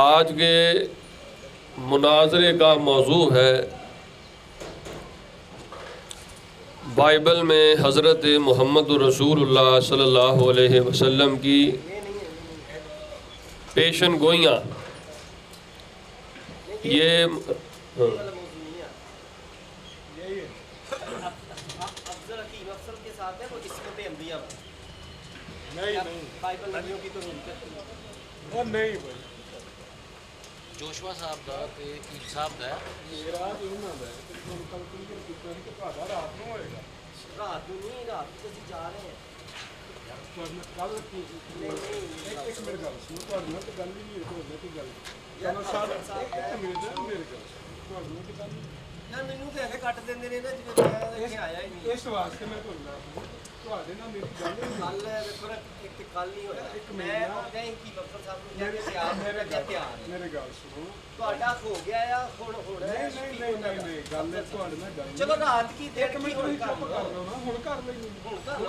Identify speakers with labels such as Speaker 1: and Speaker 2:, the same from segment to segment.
Speaker 1: آج کے مناظرے کا موضوع ہے بائبل میں حضرت محمد رسول اللہ صلی اللہ علیہ وسلم کی پیشن گوئیاں. یہ
Speaker 2: ਜੋਸ਼ਵਾ ਸਾਹਿਬ ਦਾ ਤੇ ਕੀਪ ਸਾਹਿਬ ਦਾ
Speaker 3: ਮੇਰਾ ਤੇ ਉਹਨਾਂ ਦਾ ਤੇ ਤੁਹਾਨੂੰ ਕੱਲ ਕਲੀਅਰ ਕੀਤਾ ਸੀ ਕਿ ਤੁਹਾਡਾ ਰਾਤ ਨੂੰ ਹੋਏਗਾ.
Speaker 4: ਰਾਤ ਨੂੰ ਨਹੀਂ, ਰਾਤ ਨੂੰ ਅਸੀਂ ਜਾ ਰਹੇ ਹਾਂ.
Speaker 3: ਕੱਲ ਕੀ ਇੱਕ ਮਿੰਟ ਗੱਲ ਸੁਣੋ, ਤੁਹਾਡੇ ਨਾਲ ਤਾਂ ਗੱਲ ਹੀ ਨਹੀਂ ਹੋਈ, ਤੁਹਾਡੇ ਨਾਲ ਗੱਲ ਚਲੋ ਸਾਹਿਬ ਇੱਕ ਮਿੰਟ ਮੇਰੇ ਗੱਲ ਤੁਹਾਡੇ ਨਾਲ ਤਾਂ ਗੱਲ
Speaker 4: ਯਾਰ ਮੈਨੂੰ ਤੇ ਐਵੇਂ ਕੱਟ ਦਿੰਦੇ ਨੇ ਨਾ ਜਿਵੇਂ ਮੈਂ ਇੱਥੇ ਆਇਆ ਹੀ ਨਹੀਂ.
Speaker 3: ਇਸ ਵਾਸਤੇ ਮੈਂ ਤੁਹਾਡੇ ਨਾਲ ਮੇਰੀ ਗੱਲ ਹੀ ਨਹੀਂ
Speaker 4: ਕੱਲ ਦੇਖੋ ਨਾ, ਇੱਕ ਤੇ ਕੱਲ ਨਹੀਂ ਹੋਇਆ.
Speaker 3: ਇੱਕ ਮਿੰਟ
Speaker 4: ਮੈਂ
Speaker 3: ਨਾ।
Speaker 4: ਕਹੀਂ ਕਿ ਬਖਤਰ ਸਾਹਿਬ ਨੂੰ ਜਾ ਕੇ ਤਿਆਰ ਮੇਰਾ ਤਿਆਰ
Speaker 3: ਮੇਰੇ ਗੱਲ ਸੁਣੋ.
Speaker 4: ਤੁਹਾਡਾ ਹੋ ਗਿਆ ਆ ਹੁਣ
Speaker 3: ਨਹੀਂ ਗੱਲ ਹੈ ਤੁਹਾਡੇ ਨਾਲ ਗੱਲ
Speaker 4: ਚਲੋ ਰਾਤ ਕੀ ਦੇਰ
Speaker 3: ਇੱਕ
Speaker 4: ਕੀ
Speaker 3: ਮਿੰਟ
Speaker 4: ਹੁਣ
Speaker 3: ਤੁਸੀਂ
Speaker 4: ਕਰ
Speaker 3: ਚੁੱਪ ਕਰ
Speaker 4: ਲਓ.
Speaker 3: ਲਓ ਨਾ, ਹੁਣ ਕਰ ਲਈ
Speaker 4: ਹੁਣ ਕਰ ਲਓ.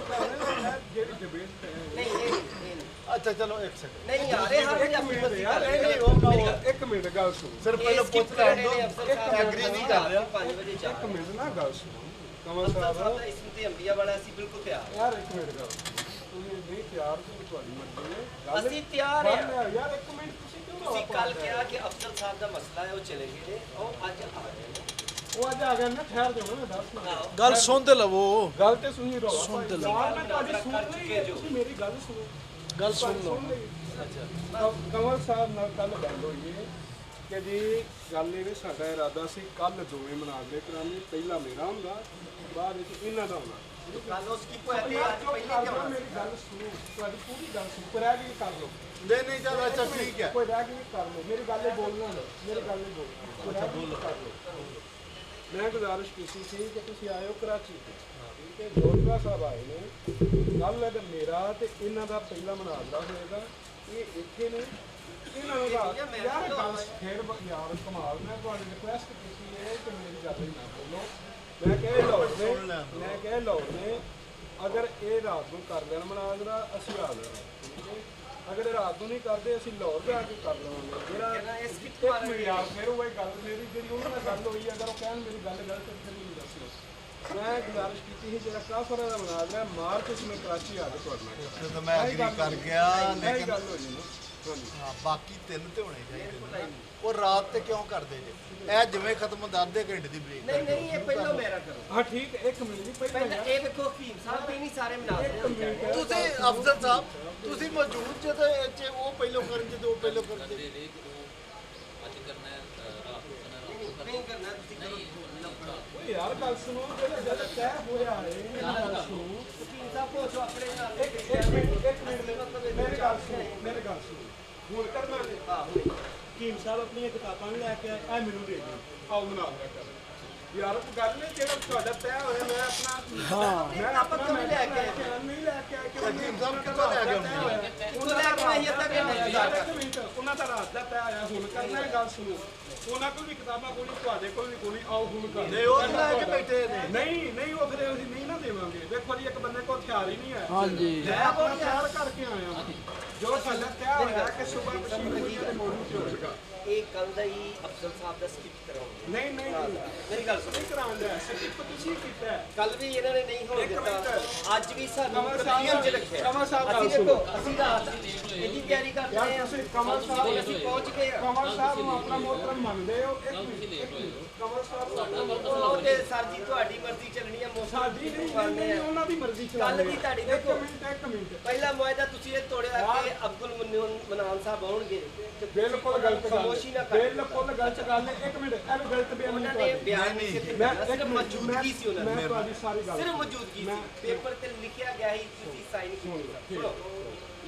Speaker 3: ਜਿਹੜੀ ਡਿਬੇਟ ਹੈ
Speaker 4: ਨਹੀਂ ਇਹ ਨਹੀਂ
Speaker 3: ਅੱਛਾ ਚਲੋ ਇੱਕ ਸੈਕਿੰਡ
Speaker 4: ਨਹੀਂ ਯਾਰ ਇਹ ਹਰ
Speaker 3: ਇੱਕ
Speaker 4: ਆਪਣੀ
Speaker 3: ਮਿੰਟ
Speaker 4: ਮਰਜ਼ੀ
Speaker 3: ਯਾਰ
Speaker 4: ਕਰ
Speaker 3: ਨਹੀਂ
Speaker 4: ਰਹੇ
Speaker 3: ਨਹੀਂ ਉਹ ਇੱਕ ਮਿੰਟ ਗੱਲ ਸੁਣੋ.
Speaker 4: ਸਿਰਫ ਪਹਿਲਾਂ ਪੁੱਛ ਕਰ ਦੋ.
Speaker 3: ਐਗਰੀ ਨਹੀਂ ਕਰ ਰਿਹਾ.
Speaker 4: 5 ਵਜੇ ਜਾ
Speaker 3: ਇੱਕ ਮਿੰਟ ਨਾ ਗੱਲ ਸੁਣੋ ਕਮਲ
Speaker 4: ਸਾਹਿਬ
Speaker 3: ਸਾਹਿਬ
Speaker 4: ਦਾ ਇਸਮ ਤੇ ਅੰਬੀਆ ਵਾਲਾ ਅਸੀਂ ਬਿਲਕੁਲ ਤਿਆਰ
Speaker 3: ਯਾਰ ਇੱਕ ਮਿੰਟ ਗੱਲ ਤੁਸੀਂ ਨਹੀਂ ਤਿਆਰ ਤੁਸੀਂ ਤੁਹਾਡੀ ਮਰਜ਼ੀ ਹੈ ਗੱਲ
Speaker 4: ਅਸੀਂ ਤਿਆਰ ਹਾਂ.
Speaker 3: ਯਾਰ ਇੱਕ ਮਿੰਟ ਤੁਸੀਂ ਕਿਉਂ
Speaker 4: ਤੁਸੀਂ ਕੱਲ ਕਿਹਾ ਕਿ ਅਫਸਰ ਸਾਹਿਬ ਦਾ ਮਸਲਾ ਹੈ ਉਹ ਚਲੇ ਗਏ ਨੇ, ਉਹ ਅੱਜ ਆ ਗਏ ਨੇ.
Speaker 3: ਉਹ ਅੱਜ ਆ ਗਏ ਨਾ, ਠਹਿਰ ਜਾਓ ਨਾ 10 ਮਿੰਟ
Speaker 2: ਗੱਲ ਸੁਣ ਤੇ ਲਵੋ
Speaker 3: ਗੱਲ ਤੇ ਸੁਣੀ ਰੋ
Speaker 2: ਸੁਣ ਤੇ ਲਓ।
Speaker 3: ਯਾਰ ਮੈਂ ਤੁਹਾਡੀ ਸੁਣ ਲਈ ਹੈ, ਤੁਸੀਂ ਮੇਰੀ ਗੱਲ ਸੁਣੋ.
Speaker 2: ਗੱਲ ਸੁਣ ਲਓ.
Speaker 3: ਕਮਲ ਸਾਹਿਬ ਨਾਲ ਕੱਲ ਗੱਲ ਹੋਈ ਹੈ ਕਿ ਜੀ ਗੱਲ ਇਹ ਵੀ ਸਾਡਾ ਇਰਾਦਾ ਸੀ ਕੱਲ ਦੋਵੇਂ ਮੁਨਾਜ਼ਰੇ ਕਰਾਂਗੇ, ਪਹਿਲਾ ਮੇਰਾ ਹੁੰਦਾ ਬਾਅਦ ਵਿੱਚ ਇਹਨਾਂ ਦਾ ਹੁੰਦਾ.
Speaker 4: ਕੱਲ ਉਸ ਕੀ ਕੋਈ ਤੇ ਅੱਜ ਪਹਿਲੇ ਕਿਉਂ
Speaker 3: ਮੇਰੀ ਗੱਲ ਸੁਣੋ, ਤੁਹਾਡੀ ਪੂਰੀ ਗੱਲ ਸੁਣੋ, ਕੋਈ ਰਹਿ ਗਈ ਕਰ ਲਓ.
Speaker 5: ਨਹੀਂ ਚੱਲ ਅੱਛਾ ਠੀਕ ਹੈ.
Speaker 3: ਕੋਈ ਰਹਿ ਗਈ ਕਰ ਲਓ, ਮੇਰੀ ਗੱਲ ਹੀ ਬੋਲਣਾ ਲਓ, ਮੇਰੀ ਗੱਲ ਹੀ ਬੋਲਣਾ. ਅੱਛਾ ਬੋਲੋ ਕਰ ਲਓ. ਮੈਂ ਗੁਜ਼ਾਰਿਸ਼ ਕੀਤੀ ਸੀ ਕਿ ਤੁਸੀਂ ਆਇਓ ਕਰਾਚੀ ਤੋਂ, ਠੀਕ ਹੈ. ਜੋਸ਼ਵਾ ਸਾਹਿਬ ਆਏ ਨੇ ਕੱਲ, ਅਗਰ ਮੇਰਾ ਤੇ ਇਹਨਾਂ ਦਾ ਪਹਿਲਾ ਮੁਨਾਜ਼ਰਾ ਹੋਏਗਾ, ਇਹ ਇੱਥੇ ਨੇ ਇਹਨਾਂ ਨੂੰ ਯਾਰ ਗੱਲ ਫੇਰ ਯਾਰ ਕਮਾਲ. ਮੈਂ ਤੁਹਾਡੀ ਰਿਕੁਐਸਟ ਕੀਤੀ ਹੈ ਕਿ ਮੇਰੀ ਗੱਲ ਹੀ ਨਾ ਬੋਲੋ. ਮੈਂ ਕਹੇ ਲਾਹੌਰ ਨੇ ਅਗਰ ਇਹ ਰਾਤ ਨੂੰ ਕਰ ਲੈਣ ਮੁਨਾਜ਼ਰਾ ਅਸੀਂ ਆ ਜਾਣਾ, ਠੀਕ ਹੈ. ਅਗਰ ਇਹ ਰਾਤ ਨੂੰ ਨਹੀਂ ਕਰਦੇ ਅਸੀਂ ਲਾਹੌਰ ਜਾ ਕੇ ਕਰ ਲਵਾਂਗੇ. ਜਿਹੜਾ
Speaker 4: ਇਸ
Speaker 3: ਇੱਕ ਮਿੰਟ ਯਾਰ ਫਿਰ ਉਹ ਗੱਲ ਮੇਰੀ ਜਿਹੜੀ ਉਹਨਾਂ ਨਾਲ ਗੱਲ ਹੋਈ, ਅਗਰ ਉਹ ਕਹਿਣ ਮੇਰੀ ਗੱਲ ਗਲਤ ਹੈ ਫਿਰ ਮੈਨੂੰ ਦੱਸਿਓ. ਮੈਂ ਗੁਜ਼ਾਰਿਸ਼ ਕੀਤੀ ਸੀ ਜਿਹੜਾ ਕਾਫਰਾਂ ਦਾ ਮੁਨਾਜ਼ਰਾ ਮਾਰਚ ਵਿੱਚ ਮੈਂ ਕਰਾਚੀ ਆ ਕੇ ਤੁਹਾਡੇ ਨਾਲ
Speaker 5: ਤਾਂ ਮੈਂ ਐਗਰੀ ਕਰ ਗਿਆ, ਲੇਕਿਨ
Speaker 3: ਗੱਲ ਹੋਈ ਨਾ.
Speaker 5: ਹਾਂ, ਬਾਕੀ ਤਿੰਨ ਤੇ ਹੋਣੇ ਚਾਹੀਦੇ ਨੇ. ਉਹ ਰਾਤ ਤੇ ਕਿਉਂ ਕਰਦੇ ਜੇ? ਇਹ ਜਿਵੇਂ ਖਤਮ ਹੁੰਦਾ ਅੱਧੇ ਘੰਟੇ ਦੀ ਬ੍ਰੇਕ.
Speaker 4: ਨਹੀਂ ਇਹ ਪਹਿਲਾਂ ਮੇਰਾ ਕਰੋ.
Speaker 3: ਹਾਂ ਠੀਕ ਹੈ, ਇੱਕ ਮਿੰਟ ਨਹੀਂ
Speaker 4: ਪਹਿਲਾਂ ਇਹ ਵੇਖੋ ਹਕੀਮ ਸਾਹਿਬ ਵੀ ਨਹੀਂ ਸਾਰੇ ਮਨਾਜ਼ਰੇ
Speaker 5: ਤੁਸੀਂ ਅਫਸਰ ਸਾਹਿਬ ਤੁਸੀਂ ਮੌਜੂਦ ਜੇ ਤੇ ਇਹ 'ਚ ਉਹ ਪਹਿਲੋਂ ਕਰਨ ਜਦੋਂ ਉਹ ਪਹਿਲੋਂ ਕਰਦੇ
Speaker 4: ਨਹੀਂ ਕਰਨਾ ਤੁਸੀਂ ਕਰੋ.
Speaker 3: ਓਏ ਯਾਰ ਗੱਲ ਸੁਣੋ, ਜਿਹੜਾ ਜਦ ਤੈਅ ਹੋਇਆ ਹੈ ਗੱਲ ਸੁਣੋ.
Speaker 4: ਹਕੀਮ ਸਾਹਿਬ ਪੁੱਛੋ ਆਪਣੇ ਨਾਲ.
Speaker 3: ਇੱਕ ਮਿੰਟ ਮੇਰੀ ਗੱਲ ਸੁਣੋ. ਹੁਣ ਕਰਨਾ ਨੇ ਹਕੀਮ ਸਾਹਿਬ ਆਪਣੀਆਂ ਕਿਤਾਬਾਂ ਵੀ ਲੈ ਕੇ ਆਏ, ਇਹ ਮੈਨੂੰ ਦੇ ਦਿਓ, ਆਓ ਮੁਨਾਜ਼ਰਾ ਕਰ. ਯਾਰ ਉਹ ਗੱਲ ਨਹੀਂ ਜਿਹੜਾ ਤੁਹਾਡਾ ਤੈਅ ਹੋਇਆ, ਮੈਂ ਆਪਣਾ ਮੈਂ ਆਪਣਾ ਨਹੀਂ ਲੈ ਕੇ ਆਇਆ, ਨਹੀਂ ਲੈ ਕੇ ਆਇਆ ਕਿ
Speaker 5: ਹਕੀਮ ਸਾਹਿਬ ਕਿੱਥੋਂ ਲੈ ਕੇ ਆਉਂਦੇ?
Speaker 4: ਉਹ ਲੈ ਕੇ ਆਈ ਅੱਧਾ ਘੰਟਾ
Speaker 3: ਉਹਨਾਂ ਦਾ ਰਾਤ ਦਾ ਤੈਅ ਆਇਆ. ਹੁਣ ਕਰਨਾ ਹੈ ਗੱਲ ਸੁਣੋ. ਉਹਨਾਂ ਕੋਲ ਵੀ ਕਿਤਾਬਾਂ ਕੋਈ ਨਹੀਂ, ਤੁਹਾਡੇ ਕੋਲ ਵੀ ਕੋਈ ਨਹੀਂ, ਆਓ ਹੁਣ ਕਰ.
Speaker 5: ਨਹੀਂ ਉਹ ਲੈ ਕੇ ਬੈਠੇ ਨੇ.
Speaker 3: ਨਹੀਂ ਉਹ ਫਿਰ ਅਸੀਂ ਨਹੀਂ ਨਾ ਦੇਵਾਂਗੇ. ਵੇਖੋ ਜੀ ਇੱਕ ਬੰਦੇ ਕੋਲ ਹਥਿਆਰ ਹੀ ਨਹੀਂ ਹੈ.
Speaker 2: ਹਾਂਜੀ
Speaker 3: ਮੈਂ ਆਪਣਾ ਤਿਆਰ ਕਰਕੇ ਆਇਆ ਹਾਂ. ਜੋ ਸਾਡਾ ਤਿਆਰ ਹੋਇਆ ਕਿ ਸੁਬਹ ਬਸ਼ੀਰ ਦੇ ਮੋੜੂ ਚ ਹੋਵੇਗਾ.
Speaker 4: ਇਹ ਕੱਲ ਦਾ ਹੀ ਅਫਸਰ ਸਾਹਿਬ ਦਾ ਸਕਿਪ ਕਰਾਉਂਗੇ.
Speaker 3: ਨਹੀਂ
Speaker 4: ਮੇਰੀ ਗੱਲ ਸੁਣੋ.
Speaker 3: ਨਹੀਂ ਕਰਾਉਂਦਾ ਸਕਿਪ ਤੁਸੀਂ ਕੀਤਾ ਹੈ.
Speaker 4: ਕੱਲ ਵੀ ਇਹਨਾਂ ਨੇ ਨਹੀਂ ਹੋਣ ਦਿੱਤਾ, ਅੱਜ ਵੀ ਸਾਨੂੰ
Speaker 3: ਕਮਲ
Speaker 4: ਤਬਦੀਲ ਚ
Speaker 3: ਸਾਹਿਬ
Speaker 4: ਰੱਖਿਆ.
Speaker 3: ਕਮਲ ਸਾਹਿਬ
Speaker 4: ਅਸੀਂ
Speaker 3: ਗੱਲ
Speaker 4: ਦੇਖੋ
Speaker 3: ਸੁਣੋ.
Speaker 4: ਅਸੀਂ ਰਾਤ ਇਹਦੀ ਤਿਆਰੀ ਕਰਦੇ
Speaker 3: ਯਾਰ
Speaker 4: ਹਾਂ.
Speaker 3: ਤੁਸੀਂ ਕਮਲ ਸਾਹਿਬ
Speaker 4: ਅਸੀਂ ਪਹੁੰਚ ਗਏ ਹਾਂ.
Speaker 3: ਕਮਲ ਸਾਹਿਬ ਨੂੰ ਆਪਣਾ ਮੋਹਤਰਮ ਮੰਨਦੇ ਹੋ? ਇੱਕ ਮਿੰਟ ਕਮਲ ਸਾਹਿਬ ਨੂੰ ਆਪਣਾ ਮੋਹਤਰਮ
Speaker 4: ਉਹ ਤੇ ਸਰ ਜੀ ਤੁਹਾਡੀ ਮਰਜ਼ੀ ਚੱਲਣੀ ਹੈ. ਮੌਸਮ
Speaker 3: ਸਾਡੀ ਨਹੀਂ ਉਹਨਾਂ ਦੀ ਮਰਜ਼ੀ ਚਲਾਉਂਦੇ
Speaker 4: ਕੱਲ ਦੀ ਤੁਹਾਡੀ
Speaker 3: ਇੱਕ
Speaker 4: ਦੇਖੋ
Speaker 3: ਮਿੰਟ
Speaker 4: ਪਹਿਲਾ ਮੁਆਇਦਾ ਤੁਸੀਂ ਇਹ ਤੋੜਿਆ ਕਿ ਅਬਦੁਲ ਮਨਾਨ ਸਾਹਿਬ ਆਉਣਗੇ ਤੇ
Speaker 3: ਬਿਲਕੁਲ ਗਲਤ ਗੱਲ
Speaker 4: ਖਾਮੋਸ਼ੀ ਨਾ
Speaker 3: ਹੈ.
Speaker 4: ਕਰ.
Speaker 3: ਬਿਲਕੁਲ ਗਲਤ ਗੱਲ ਹੈ. ਇੱਕ ਮਿੰਟ ਇਹ ਵੀ ਗਲਤ ਬਿਆਨ
Speaker 4: ਉਹਨਾਂ
Speaker 3: ਨਹੀਂ
Speaker 4: ਨੇ ਬਿਆਨ ਨਹੀਂ
Speaker 5: ਨਹੀਂ,
Speaker 4: ਸਿਰਫ
Speaker 3: ਮੈਂ
Speaker 4: ਸਿਰਫ ਮੌਜੂਦਗੀ ਸੀ ਉਹਨਾਂ
Speaker 3: ਮੈਂ
Speaker 4: ਦੀ.
Speaker 3: ਤੁਹਾਡੀ ਸਾਰੀ ਗੱਲ
Speaker 4: ਸਿਰਫ ਮੌਜੂਦਗੀ ਸੀ. ਪੇਪਰ ਤੇ ਲਿਖਿਆ ਗਿਆ ਸੀ, ਤੁਸੀਂ ਸਾਈਨ ਕੀਤੇ,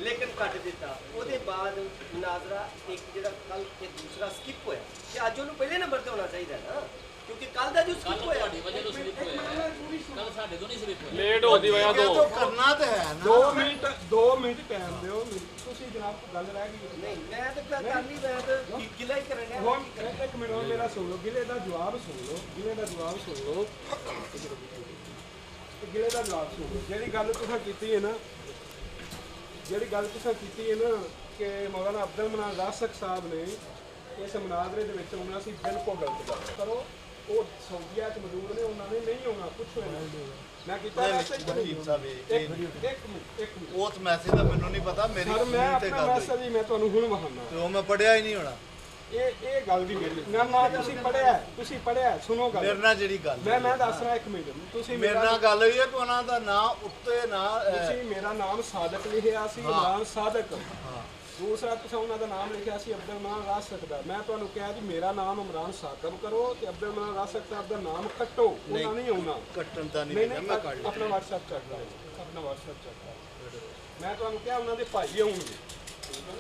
Speaker 4: ਲੇਕਿਨ ਕੱਟ ਦਿੱਤਾ. ਉਹਦੇ ਬਾਅਦ ਮੁਨਾਜ਼ਰਾ ਇੱਕ ਜਿਹੜਾ ਕੱਲ ਤੇ ਦੂਸਰਾ ਸਕਿਪ ਹੋਇਆ ਤੇ ਅੱਜ ਉਹਨੂੰ ਪਹਿਲੇ ਨੰਬਰ ਤੇ ਹੋਣਾ ਚਾਹੀਦਾ ਨਾ, ਕਿਉਂਕਿ ਕੱਲ ਦਾ ਜੋ ਸਕਿਪ ਹੋਇਆ
Speaker 1: ਲੇਟ ਹੋਣ ਦੀ ਵਜ੍ਹਾ
Speaker 5: ਇਹ
Speaker 1: ਤੋਂ
Speaker 5: ਤਾਂ ਕਰਨਾ ਤੇ ਹੈ ਨਾ.
Speaker 3: 2 ਮਿੰਟ ਟਾਈਮ ਦਿਓ. ਤੁਸੀਂ ਜਨਾਬ ਗੱਲ ਰਹਿ ਗਈ.
Speaker 4: ਨਹੀਂ ਮੈਂ ਤਾਂ ਕਰ ਨਹੀਂ, ਮੈਂ ਤਾਂ ਗਿਲਾ ਹੀ ਕਰਨ ਡਿਆ.
Speaker 3: ਹੁਣ ਇੱਕ ਮਿੰਟ ਹੁਣ ਮੇਰਾ ਸੁਣ ਲਓ, ਗਿਲੇ ਦਾ ਜਵਾਬ ਸੁਣ ਲਓ. ਗਿਲੇ ਦਾ ਜਵਾਬ ਸੁਣ ਲਓ. ਗਿਲੇ ਦਾ ਜਵਾਬ ਸੁਣ ਲਓ. ਜਿਹੜੀ ਗੱਲ ਤੁਸੀਂ ਕੀਤੀ ਹੈ ਨਾ ਕਿ ਮੌਲਾਨਾ ਅਬਦੁਲ ਮਨਾਨ ਰਾਸਕ ਸਾਹਿਬ ਨੇ ਇਸ ਮੁਨਾਜ਼ਰੇ ਦੇ ਵਿੱਚ ਆਉਣਾ ਸੀ, ਬਿਲਕੁਲ ਗਲਤ ਗੱਲ ਕਰੋ। ਉਹ ਸਊਦੀਆ 'ਚ ਮੌਜੂਦ ਨੇ, ਉਹਨਾਂ ਨੇ ਨਹੀਂ ਆਉਣਾ, ਪੁੱਛੋ ਇਹਨਾਂ ਨੂੰ। ਮੈਂ ਕੀਤਾ
Speaker 5: ਵਕੀਲ ਸਾਹਿਬ
Speaker 3: ਇੱਕ ਮਿੰਟ
Speaker 5: ਉਸ ਮੈਸੇਜ ਦਾ ਮੈਨੂੰ ਨਹੀਂ ਪਤਾ, ਮੇਰੀ
Speaker 3: ਸਰ ਮੈਂ
Speaker 5: ਜ਼ਮੀਨ ਤੇ
Speaker 3: ਆਪਣਾ
Speaker 5: ਗੱਲ ਹੋਈ
Speaker 3: ਮੈਸੇਜ ਹੀ ਮੈਂ ਤੁਹਾਨੂੰ ਹੁਣ ਵਹਾਨਾ।
Speaker 5: ਤੇ ਉਹ ਮੈਂ ਪੜਿਆ ਹੀ ਨਹੀਂ ਹੋਣਾ।
Speaker 3: ਇਹ ਗੱਲ ਦੀ ਮੇਰੀ ਨਾ ਤੁਸੀਂ ਪੜਿਆ ਸੁਣੋ ਗੱਲ।
Speaker 5: ਮੇਰੇ ਨਾਲ ਜਿਹੜੀ ਗੱਲ
Speaker 3: ਮੈਂ ਦੱਸ ਰਿਹਾ, ਇੱਕ ਮਿੰਟ। ਤੁਸੀਂ
Speaker 5: ਮੇਰੇ ਨਾਲ ਗੱਲ ਹੋਈ ਹੈ ਕਿ ਉਹਨਾਂ ਦਾ ਨਾਂ ਉੱਤੇ ਨਾ
Speaker 3: ਤੁਸੀਂ ਮੇਰਾ ਨਾਮ ਸਾਦਕ ਲਿਖਿਆ ਸੀ, ਇਮਰਾਨ ਸਾਦਕ। ਦੂਸਰਾ ਤੁਸੀਂ ਉਹਨਾਂ ਦਾ ਨਾਮ ਲਿਖਿਆ ਸੀ ਅਬਦੁਲ ਮਨਾਨ ਰਾਸਕ ਦਾ। ਮੈਂ ਤੁਹਾਨੂੰ ਕਿਹਾ ਜੀ ਮੇਰਾ ਨਾਮ ਇਮਰਾਨ ਸਾਦਕ ਕਰੋ ਤੇ ਅਬਦੁਲ ਮਨਾਨ ਰਾਸਕ ਸਾਹਿਬ ਦਾ ਨਾਮ ਕੱਟੋ, ਉਹਨਾਂ ਨਹੀਂ ਆਉਣਾ।
Speaker 5: ਕੱਟਣ ਦਾ
Speaker 3: ਨਹੀਂ
Speaker 5: ਨਹੀਂ ਮੈਂ ਕੱਢ
Speaker 3: ਆਪਣਾ WhatsApp ਚੈੱਕ ਕਰੋ, ਆਪਣਾ WhatsApp ਚੈੱਕ ਕਰੋ। ਮੈਂ ਤੁਹਾਨੂੰ ਕਿਹਾ ਉਹਨਾਂ ਦੇ ਭਾਈ ਆਉਣਗੇ।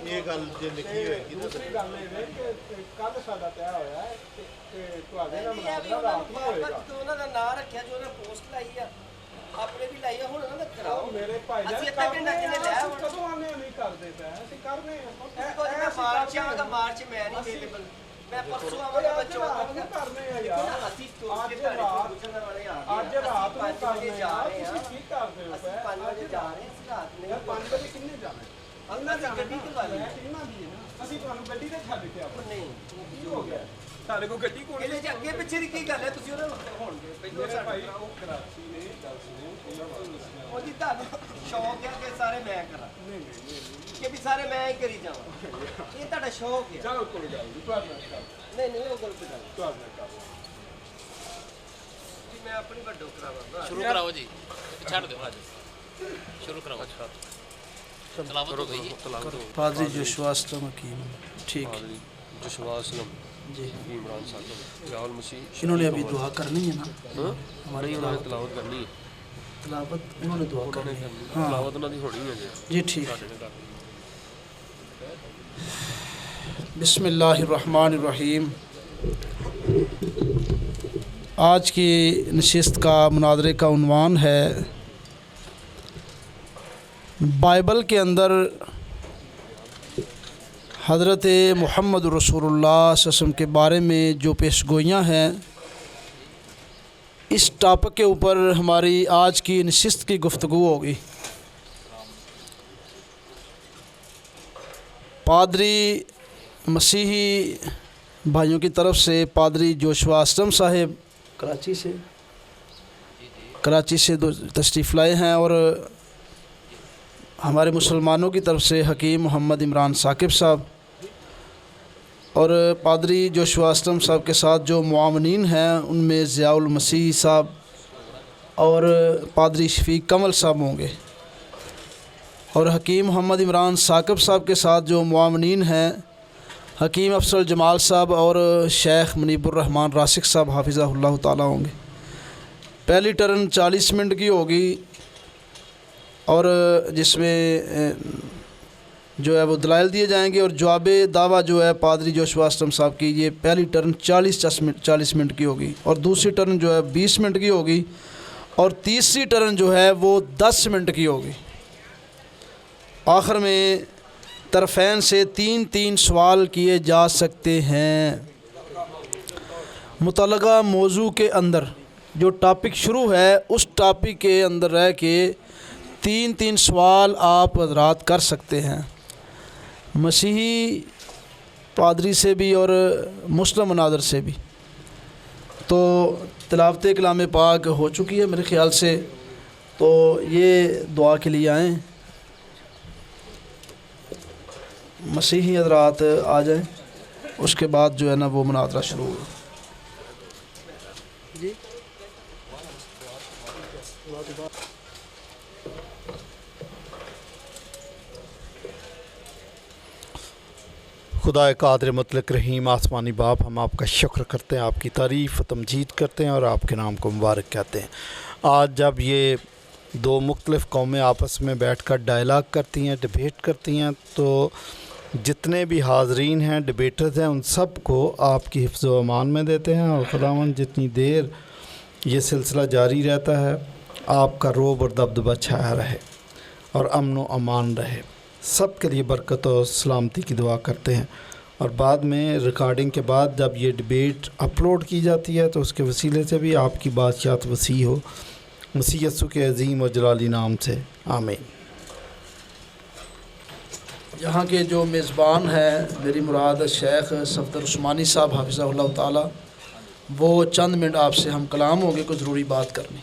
Speaker 5: ਇਹ ਗੱਲ ਜੇ ਲਿਖੀ ਹੋਏਗੀ ਤਾਂ
Speaker 3: ਦੂਸਰੀ ਗੱਲ ਇਹ ਹੈ ਕਿ ਕੱਲ ਸਾਡਾ ਤੈਅ ਹੋਇਆ ਹੈ ਕਿ ਤੁਹਾਡੇ ਨਾਲ
Speaker 4: ਇਹ ਵੀ
Speaker 3: ਮੁਨਾਜ਼ਰਾ
Speaker 4: ਉਹਨਾਂ
Speaker 3: ਰਾਤ
Speaker 4: ਨੂੰ
Speaker 3: ਨੂੰ ਹੋਏਗਾ।
Speaker 4: ਬਾਬਤ ਉਹਨਾਂ ਦਾ ਨਾਂ ਰੱਖਿਆ, ਜੋ ਉਹਨਾਂ ਪੋਸਟ ਲਾਈ ਆ, ਆਪਣੇ ਵੀ ਲਾਈ ਆ, ਹੁਣ ਉਹਨਾਂ ਦਾ ਕਰਾਓ।
Speaker 3: ਮੇਰੇ ਭਾਈ ਜਾਨ
Speaker 4: ਅਸੀਂ ਅੱਧਾ ਘੰਟਾ ਕਿੰਨੇ ਲਿਆ ਹੁਣ?
Speaker 3: ਕਦੋਂ ਆਨੇ ਨਹੀਂ ਕਰਦੇ ਪਏ, ਅਸੀਂ ਕਰਨੇ ਆ।
Speaker 4: ਕੋਈ ਮੈਂ ਮਾਰਚ ਆਵਾਂਗਾ, ਮਾਰਚ ਮੈਂ ਨਹੀਂ ਅਵੇਲੇਬਲ, ਮੈਂ ਪਰਸੋਂ ਆਵਾਂਗਾ, ਮੈਂ ਚੌਥ ਆਵਾਂਗਾ।
Speaker 3: ਕਰਨੇ ਆ
Speaker 4: ਦੇਖੋ ਨਾ,
Speaker 3: ਯਾਰ,
Speaker 4: ਅਸੀਂ ਟੋਕ ਕੇ ਤੁਹਾਡੇ ਕੋਲ ਪੁੱਛਣ ਵਾਲੇ ਆ ਗਏ।
Speaker 3: ਅੱਜ ਰਾਤ ਨੂੰ
Speaker 4: 5 ਵਜੇ
Speaker 3: ਕਰਨੇ
Speaker 4: ਜਾ
Speaker 3: ਆ।
Speaker 4: ਰਹੇ ਆ,
Speaker 3: ਤੁਸੀਂ ਕੀ ਕਰਦੇ ਹੋ
Speaker 4: ਅਸੀਂ 5 ਵਜੇ ਜਾ ਰਹੇ ਹਾਂ, ਅਸੀਂ ਰਾਤ ਨਹੀਂ
Speaker 3: 5 ਵਜੇ ਕਿੰਨੇ ਜਾਣਾ?
Speaker 4: ਅੰਨਾ ਦੀ ਗੱਡੀ ਕਰਵਾ ਲਈ।
Speaker 3: ਕਿੰਨਾ ਦੀ ਹੈ ਨਾ, ਅਸੀਂ ਤੁਹਾਨੂੰ ਗੱਡੀ ਤੇ ਛੱਡ ਕੇ ਆਵਾਂ।
Speaker 4: ਨਹੀਂ
Speaker 3: ਕੀ ਹੋ ਗਿਆ? ਸਾਡੇ ਕੋਲ ਗੱਡੀ ਕੋਲ
Speaker 4: ਇਹਦੇ ਚ ਅੱਗੇ ਪਿੱਛੇ ਦੀ ਕੀ ਗੱਲ ਹੈ? ਤੁਸੀਂ ਉਹਨਾਂ ਨੂੰ ਹੋਣਗੇ ਪਹਿਲਾਂ
Speaker 3: ਮੇਰੇ ਭਾਈ
Speaker 4: ਸਾਡੇ
Speaker 3: ਉਹ ਕਰਾਚੀ ਨੇ ਗੱਲ ਸੁਣੋ, ਪਹਿਲਾਂ ਤੁਹਾਨੂੰ ਦੱਸਣਾ।
Speaker 4: ਉਹ ਜੀ ਤੁਹਾਨੂੰ ਸ਼ੌਕ ਹੈ ਕਿ ਸਾਰੇ ਮੈਂ ਕਰਾਂ, ਕਿ ਵੀ ਸਾਰੇ ਮੈਂ ਹੀ ਕਰੀ ਜਾਵਾਂ, ਇਹ ਤੁਹਾਡਾ ਸ਼ੌਕ ਹੈ।
Speaker 3: ਚਲੋ ਕੋਈ ਗੱਲ ਨਹੀਂ, ਤੁਹਾਡੇ ਨਾਲ ਕਰ,
Speaker 4: ਨਹੀਂ ਉਹ ਗਲਤ ਗੱਲ ਹੈ।
Speaker 3: ਤੁਹਾਡੇ ਨਾਲ ਕਰ।
Speaker 4: ਜੀ ਮੈਂ ਆਪਣੀ ਵੱਡੋ ਕਰਾਵਾਂਗਾ।
Speaker 2: शुरू कराओ जी, छाड़ दो आज शुरू कराओ। तलावत हो गई जी।
Speaker 6: पादरी जोशुआ अस्लम हकीम, ठीक है
Speaker 1: जोशुआ अस्लम
Speaker 6: जी।
Speaker 1: इमरान सादक राहुल मसीह।
Speaker 6: इन्होंने अभी दुआ करनी है ना,
Speaker 1: हाँ
Speaker 6: हमारी
Speaker 1: उन्होंने तलावत करनी है,
Speaker 6: तलावत उन्होंने दुआ करनी है। हाँ
Speaker 1: तलावत उन्होंने होनी है जी।
Speaker 6: जी ठीक है। बिस्मिल्लाहिर्रहमानिर्रहीम। आज की नशिस्त का मुनादरे का उन्वान है बाइबल के अंदर हज़रत मुहम्मद रसूलुल्लाह सल्लल्लाहु अलैहि वसल्लम के बारे में जो पेशगोइयाँ हैं, इस टॉपिक के ऊपर हमारी आज की नशिस्त की गुफ्तगू होगी। पादरी मसीही भाइयों की तरफ से पादरी जोशुआ अस्लम साहिब कराची से तशरीफ़ लाए हैं, और हमारे मुसलमानों की तरफ से हकीम मोहम्मद इमरान साकिब साहब और पादरी जोशुआ अस्लम साहब के साथ जो मुआवनीन हैं उनमें ज़ियाउल मसीह साहब और पादरी शफीक कमल साहब होंगे, और हकीम मोहम्मद इमरान साकिब साहब के साथ जो मुआवनीन हैं हकीम अफसल जमाल साहब और शेख मुनीबुर्रहमान रासिक साहब हाफिज़हुल्लाह ताला होंगे। पहली टर्न 40 मिनट की होगी, और जिसमें जो है वो दलाइल दिए जाएंगे, और जवाब दावा जो है पादरी जोशुआ अस्लम साहब की, ये पहली टर्न 40 मिनट की होगी, और दूसरी टर्न जो है 20 मिनट की होगी, और तीसरी टर्न जो है वो 10 मिनट की होगी। आखिर में तरफ़ैन से 3-3 सवाल किए जा सकते हैं। मुतलका मौजू के अंदर जो टॉपिक शुरू है, उस टॉपिक के अंदर रह के 3-3 सवाल आप हज़रात कर सकते हैं, मसीही पादरी से भी और मुस्लिम मुनाज़र से भी। तो तिलावत कलाम पाक हो चुकी है मेरे ख़्याल से, तो ये दुआ के लिए आएँ, मसीही हज़रात आ जाएं, उसके बाद जो है ना वो मुनाज़रा शुरू होगा। जी
Speaker 5: खुदा कादिर मुतलक रहीम आसमानी बाप, हम आपका शुक्र करते हैं, आपकी तारीफ़ तमजीद करते हैं और आपके नाम को मुबारक कहते हैं। आज जब ये दो मुख्तलिफ़ कौमें आपस में बैठकर डायलॉग करती हैं, डिबेट करती हैं, तो जितने भी हाज़रीन हैं, डिबेटर्स हैं, उन सब को आपकी हिफ्ज़ व अमान में देते हैं, और खुदावंद जितनी देर ये सिलसिला जारी रहता है, आपका रोब और दबदबा छाया रहे और अमन व अमान रहे। सब के लिए बरकत और सलामती की दुआ करते हैं। और बाद में रिकॉर्डिंग के बाद जब ये डिबेट अपलोड की जाती है, तो उसके वसीले से भी आपकी बादशाहत वसी हो, मसीह यस्सु के अज़ीम और जलाली नाम से, आमीन।
Speaker 6: یہاں کے جو میزبان ہیں میری مراد شیخ صفدر عثمانی صاحب حافظہ اللہ تعالی، وہ چند منٹ آپ سے ہم کلام ہوں گے، کوئی ضروری بات کرنی۔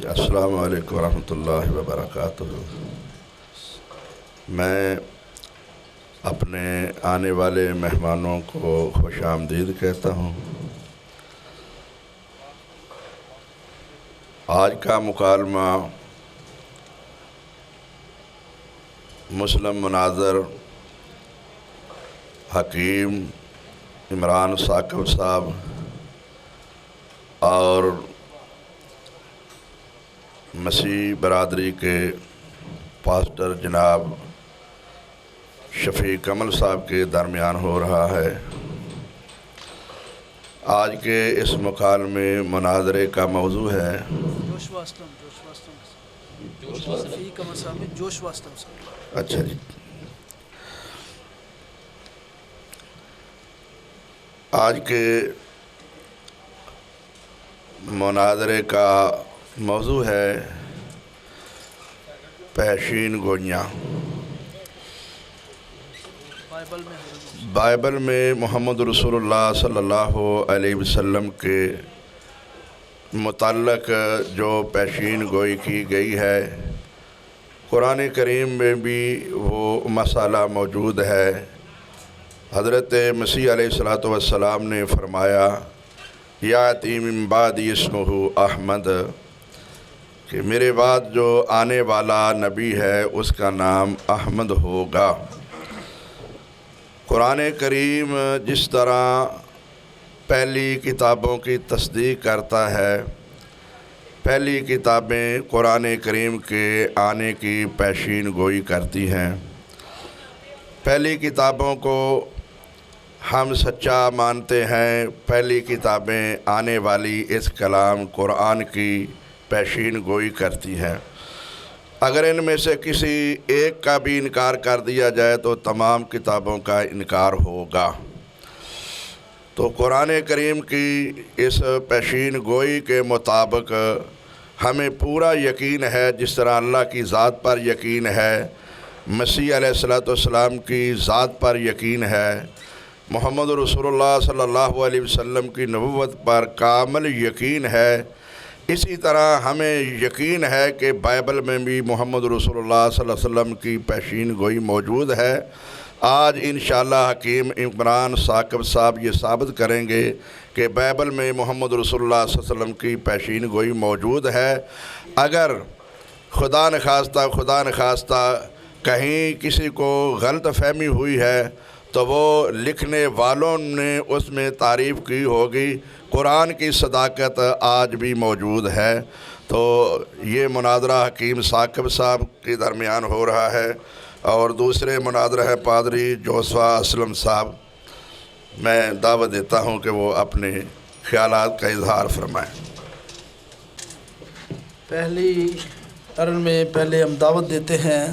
Speaker 7: السلام علیکم ورحمۃ اللہ وبرکاتہ۔ میں اپنے آنے والے مہمانوں کو خوش آمدید کہتا ہوں۔ آج کا مکالمہ مسلم مناظر حکیم عمران ثاقب صاحب اور مسیح برادری کے پاسٹر جناب شفیع کمل صاحب کے درمیان ہو رہا ہے۔ آج کے اس مکالمے مناظرے کا موضوع ہے اچھا جی، آج کے مناظرے کا موضوع ہے پیشین گوئیاں۔ بائبل میں محمد رسول اللہ صلی اللہ علیہ وسلم کے متعلق جو پیشین گوئی کی گئی ہے، قرآن کریم میں بھی وہ مسئلہ موجود ہے۔ حضرت مسیح علیہ السلام نے فرمایا یاتی من بعدی اسمہ احمد، کہ میرے بعد جو آنے والا نبی ہے اس کا نام احمد ہوگا۔ قرآن کریم جس طرح پہلی کتابوں کی تصدیق کرتا ہے، پہلی کتابیں قرآن کریم کے آنے کی پیشین گوئی کرتی ہیں۔ پہلی کتابوں کو ہم سچا مانتے ہیں، پہلی کتابیں آنے والی اس کلام قرآن کی پیشین گوئی کرتی ہیں۔ اگر ان میں سے کسی ایک کا بھی انکار کر دیا جائے تو تمام کتابوں کا انکار ہوگا۔ تو قرآن کریم کی اس پیشین گوئی کے مطابق ہمیں پورا یقین ہے، جس طرح اللہ کی ذات پر یقین ہے، مسیح علیہ السلام کی ذات پر یقین ہے، محمد رسول اللہ صلی اللہ علیہ وسلم کی نبوت پر کامل یقین ہے، اسی طرح ہمیں یقین ہے کہ بائبل میں بھی محمد رسول اللہ صلی اللہ علیہ وسلم کی پیشین گوئی موجود ہے۔ آج انشاءاللہ حکیم عمران ثاقب صاحب یہ ثابت کریں گے کہ بائبل میں محمد رسول اللہ صلی اللہ علیہ وسلم کی پیشین گوئی موجود ہے۔ اگر خدا نخواستہ کہیں کسی کو غلط فہمی ہوئی ہے تو وہ لکھنے والوں نے اس میں تعریف کی ہوگی۔ قرآن کی صداقت آج بھی موجود ہے۔ تو یہ مناظرہ حکیم ثاقب صاحب کے درمیان ہو رہا ہے، اور دوسرے مناظرہ ہے پادری جوشوا اسلم صاحب۔ میں دعوت دیتا ہوں کہ وہ اپنے خیالات کا اظہار فرمائیں۔
Speaker 6: پہلی ٹرن میں پہلے ہم دعوت دیتے ہیں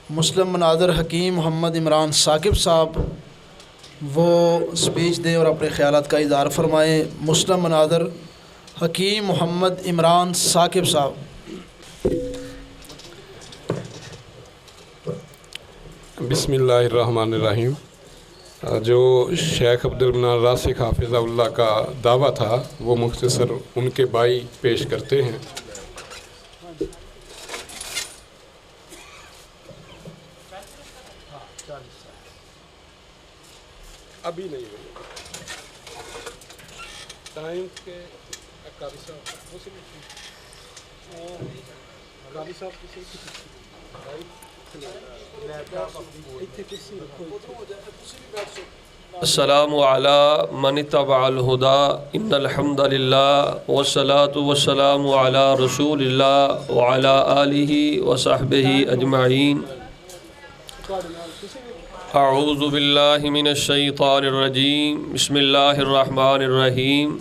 Speaker 6: مسلم مناظر حکیم محمد عمران ثاقب صاحب، وہ سپیچ دیں اور اپنے خیالات کا اظہار فرمائیں۔ مسلم مناظر حکیم محمد عمران ثاقب صاحب۔
Speaker 8: بسم اللہ الرحمن الرحیم۔ جو شیخ عبد المنان راسخ حافظہ اللہ کا دعویٰ تھا وہ مختصر ان کے بھائی پیش کرتے ہیں۔
Speaker 3: ابھی نہیں ہوئی ٹائم کے قاری صاحب
Speaker 1: السلام علی من اتبع الہدی ان الحمد للہ والصلاة والسلام علی رسول اللہ وعلی آلہ وصحبہ اجمعین۔ اعوذ باللہ من الشیطان الرجیم، بسم اللہ الرحمن الرحیم۔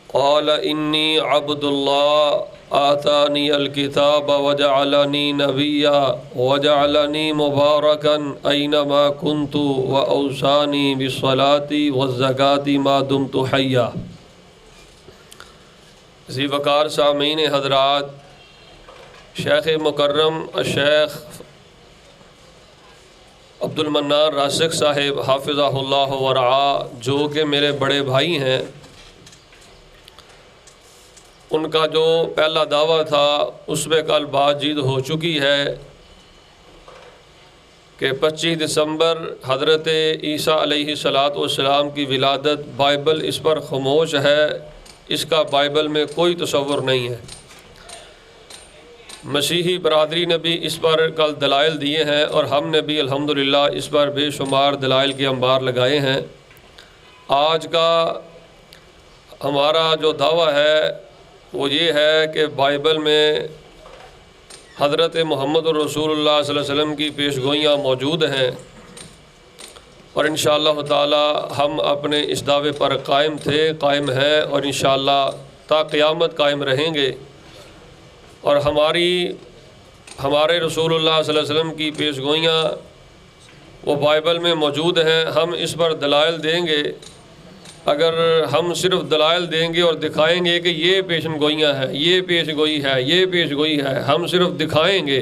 Speaker 1: قال انی عبد اللہ आतानी अल किताब वजअलनी नबिया वजअलनी मुबारकन ऐनमा कुन्तु व औसानी बिस्सलाति वज़्ज़काति मा दुमतु हय्या। ज़ी वक़ार सामीन हज़रात, शेख मुकर्रम शेख अब्दुल मन्नान रासिक साहिब हाफ़िज़हुल्लाह व रआ, जो कि मेरे बड़े भाई हैं, उनका जो पहला दावा था उसमें कल बातचीत हो चुकी है कि 25 दिसंबर हज़रत ईसा अलैहिस्सलातु वस्सलाम की विलादत, बाइबल इस पर खामोश है, इसका बाइबल में कोई तसव्वुर नहीं है। मसीही बरादरी ने भी इस पर कल दलाइल दिए हैं और हमने भी अल्हम्दुलिल्लाह इस पर बेशुमार दलाइल के अंबार लगाए हैं। आज का हमारा जो दावा है वो ये है कि बाइबल में हज़रत मुहम्मद रसूलुल्लाह सल्लल्लाहु अलैहि वसल्लम की पेशगोइयाँ मौजूद हैं और इंशाअल्लाह ताला हम अपने इस दावे पर कायम थे, कायम हैं और इंशाअल्लाह ता क़यामत कायम रहेंगे। और हमारे रसूलुल्लाह सल्लल्लाहु अलैहि वसल्लम की पेशगोइयाँ वो बाइबल में मौजूद हैं। हम इस पर दलाइल देंगे। अगर हम सिर्फ दलाइल देंगे और दिखाएंगे कि ये पेशगोइयाँ हैं, ये पेशगोई है, ये पेशगोई है, हम सिर्फ दिखाएंगे,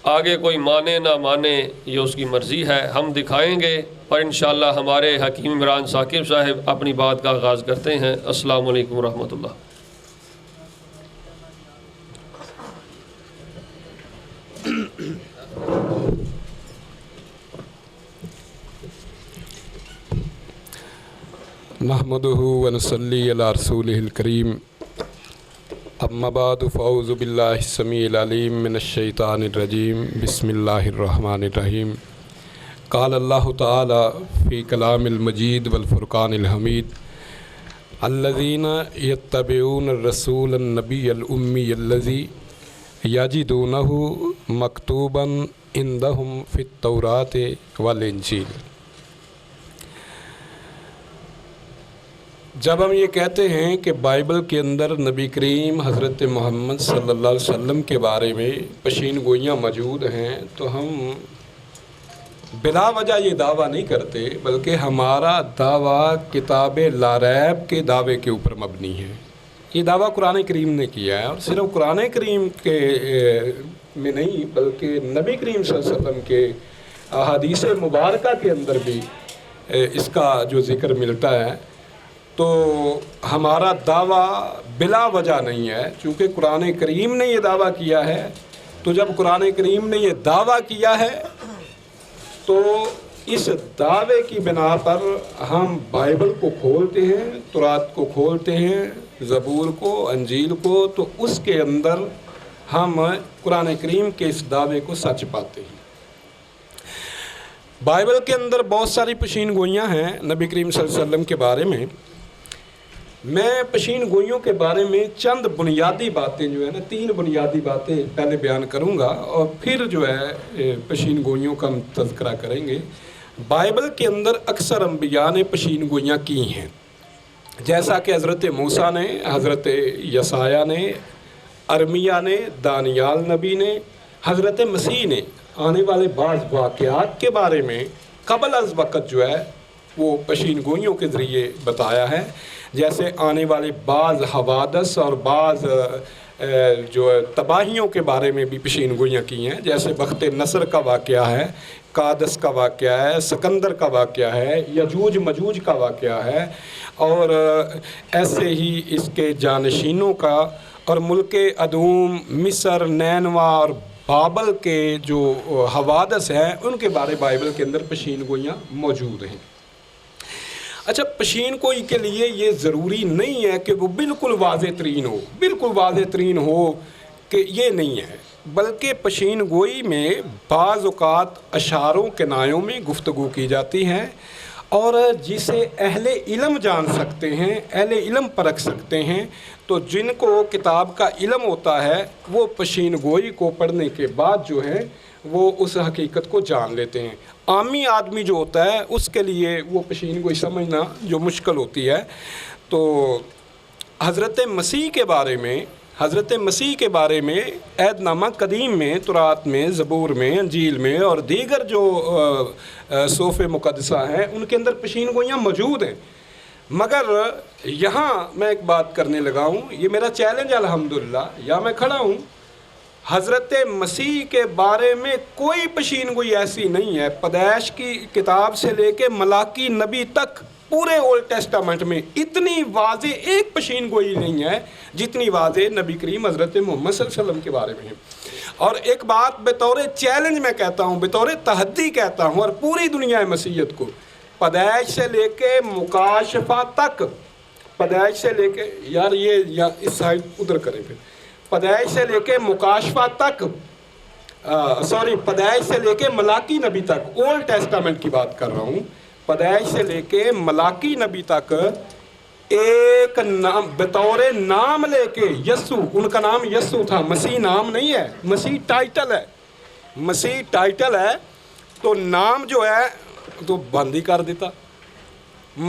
Speaker 1: आगे कोई माने ना माने ये उसकी मर्ज़ी है, हम दिखाएंगे। और इंशाअल्लाह हमारे हकीम इमरान साकिब साहिब अपनी बात का आगाज़ करते हैं। अस्सलामु अलैकुम रहमतुल्लाह।
Speaker 8: नहमदुहु व नसल्ली अला रसूलिहिल करीम, अम्मा बादु फ़अऊज़ु बिल्लाहि समीइल अलीम मिनश शैतानिर रजीम, बिस्मिल्लाहिर रहमानिर रहीम। क़ाल अल्लाहु तआला फ़ी कलामिल मजीद वल फ़ुरक़ानिल हमीद, अल्लज़ीना यत्तबिऊन रसूलन नबिय्यल उम्मियल्लज़ी यजिदूनहु मकतूबन इंदहुम फ़ित तौराति वल इंजील। जब हम ये कहते हैं कि बाइबल के अंदर नबी करीम हज़रत मोहम्मद सल्लल्लाहु अलैहि वसल्लम के बारे में पेशीन गोइयाँ मौजूद हैं, तो हम बिला वजह ये दावा नहीं करते, बल्कि हमारा दावा किताब लारैब के दावे के ऊपर मबनी है। ये दावा कुरान करीम ने किया है और सिर्फ कुरान करीम के में नहीं, बल्कि नबी करीम सल्लल्लाहु अलैहि वसल्लम के अहादीस मुबारका के अंदर भी इसका जो ज़िक्र मिलता है। तो हमारा दावा बिला वजह नहीं है, चूँकि कुरान करीम ने ये दावा किया है। तो जब कुरान करीम ने ये दावा किया है तो इस दावे की बिना पर हम बाइबल को खोलते हैं, तौरात को खोलते हैं, ज़बूर को, अंजील को, तो उसके अंदर हम कुरान करीम के इस दावे को सच पाते हैं। बाइबल के अंदर बहुत सारी पेशीन गोइयाँ हैं नबी करीम सल्लल्लाहु अलैहि वसल्लम के बारे में। मैं पेशीन गोइयों के बारे में चंद बुनियादी बातें जो है ना, 3 बुनियादी बातें पहले बयान करूंगा और फिर जो है पेशीन गोइयों का हम तज़किरा करेंगे। बाइबल के अंदर अक्सर अंबिया ने पेशीन गोइयाँ की हैं, जैसा कि हज़रत मूसा ने, हज़रत यसाया ने, अरमिया ने, दानियाल नबी ने, हज़रत मसीह ने आने वाले बाज़ वाक़यात के बारे में क़बल अज़ वक़्त जो है वो पेशीन गोइयों के ज़रिए बताया है। जैसे आने वाले बाज़ हवादस और बाज़ जो तबाहियों के बारे में भी पेशीन गोइयाँ की हैं। जैसे वक्त नसर का वाक़या है, कादस का वाक़या है, सिकंदर का वाक़या है, यजूज मजूज का वाक़या है, और ऐसे ही इसके जानशीनों का और मुल्क अदूम, मिस्र, नैनवा और बाबल के जो हवादस हैं उनके बारे बाइबल के अंदर पेशीन गोइयाँ मौजूद हैं। अच्छा, पेशीन गोई के लिए ये ज़रूरी नहीं है कि वो बिल्कुल वाज़ेह तरीन हो, बिल्कुल वाज़ेह तरीन हो कि ये नहीं है, बल्कि पेशीन गोई में बाज़ औक़ात अशारों के नायों में गुफ्तगू की जाती है और जिसे अहले इल्म जान सकते हैं, अहले इल्म परख सकते हैं। तो जिनको किताब का इल्म होता है वो पेशीन गोई को पढ़ने के बाद जो है वो उस हकीकत को जान लेते हैं। आमी आदमी जो होता है उसके लिए वो पेशीन गोई समझना जो मुश्किल होती है। तो हज़रत मसीह के बारे में حضرت مسیح کے بارے میں عہد نامہ قدیم میں، تورات میں، زبور میں، انجیل میں اور دیگر جو صحف مقدسہ ہیں ان کے اندر پیشین گوئیاں موجود ہیں، مگر یہاں میں ایک بات کرنے لگا ہوں، یہ میرا چیلنج الحمدللہ، یا میں کھڑا ہوں، حضرت مسیح کے بارے میں کوئی پیشین گوئی ایسی نہیں ہے، پیدائش کی کتاب سے لے کے ملاکی نبی تک پورے اولڈ ٹیسٹامنٹ میں اتنی واضح ایک پیشین گوئی نہیں ہے جتنی واضح نبی کریم حضرت محمد صلی اللہ علیہ وسلم کے بارے میں ہے۔ اور ایک بات بطور چیلنج میں کہتا ہوں، بطور تحدی کہتا ہوں، اور پوری دنیا مسیحیت کو، پیدائش سے لے کے مکاشفہ تک، پیدائش سے لے کے، یار یہ اس سائڈ ادھر کریں پھر، پیدائش سے لے کے مکاشفہ تک، پیدائش سے لے کے ملاکی نبی تک، اولڈ ٹیسٹامنٹ کی بات کر رہا ہوں، پیدائش سے لے کے ملاکی نبی تک ایک نام بطور نام لے کے، یسوع، ان کا نام یسوع تھا، مسیح نام نہیں ہے، مسیح ٹائٹل ہے، مسیح ٹائٹل ہے، تو نام جو ہے تو بند ہی کر دیتا،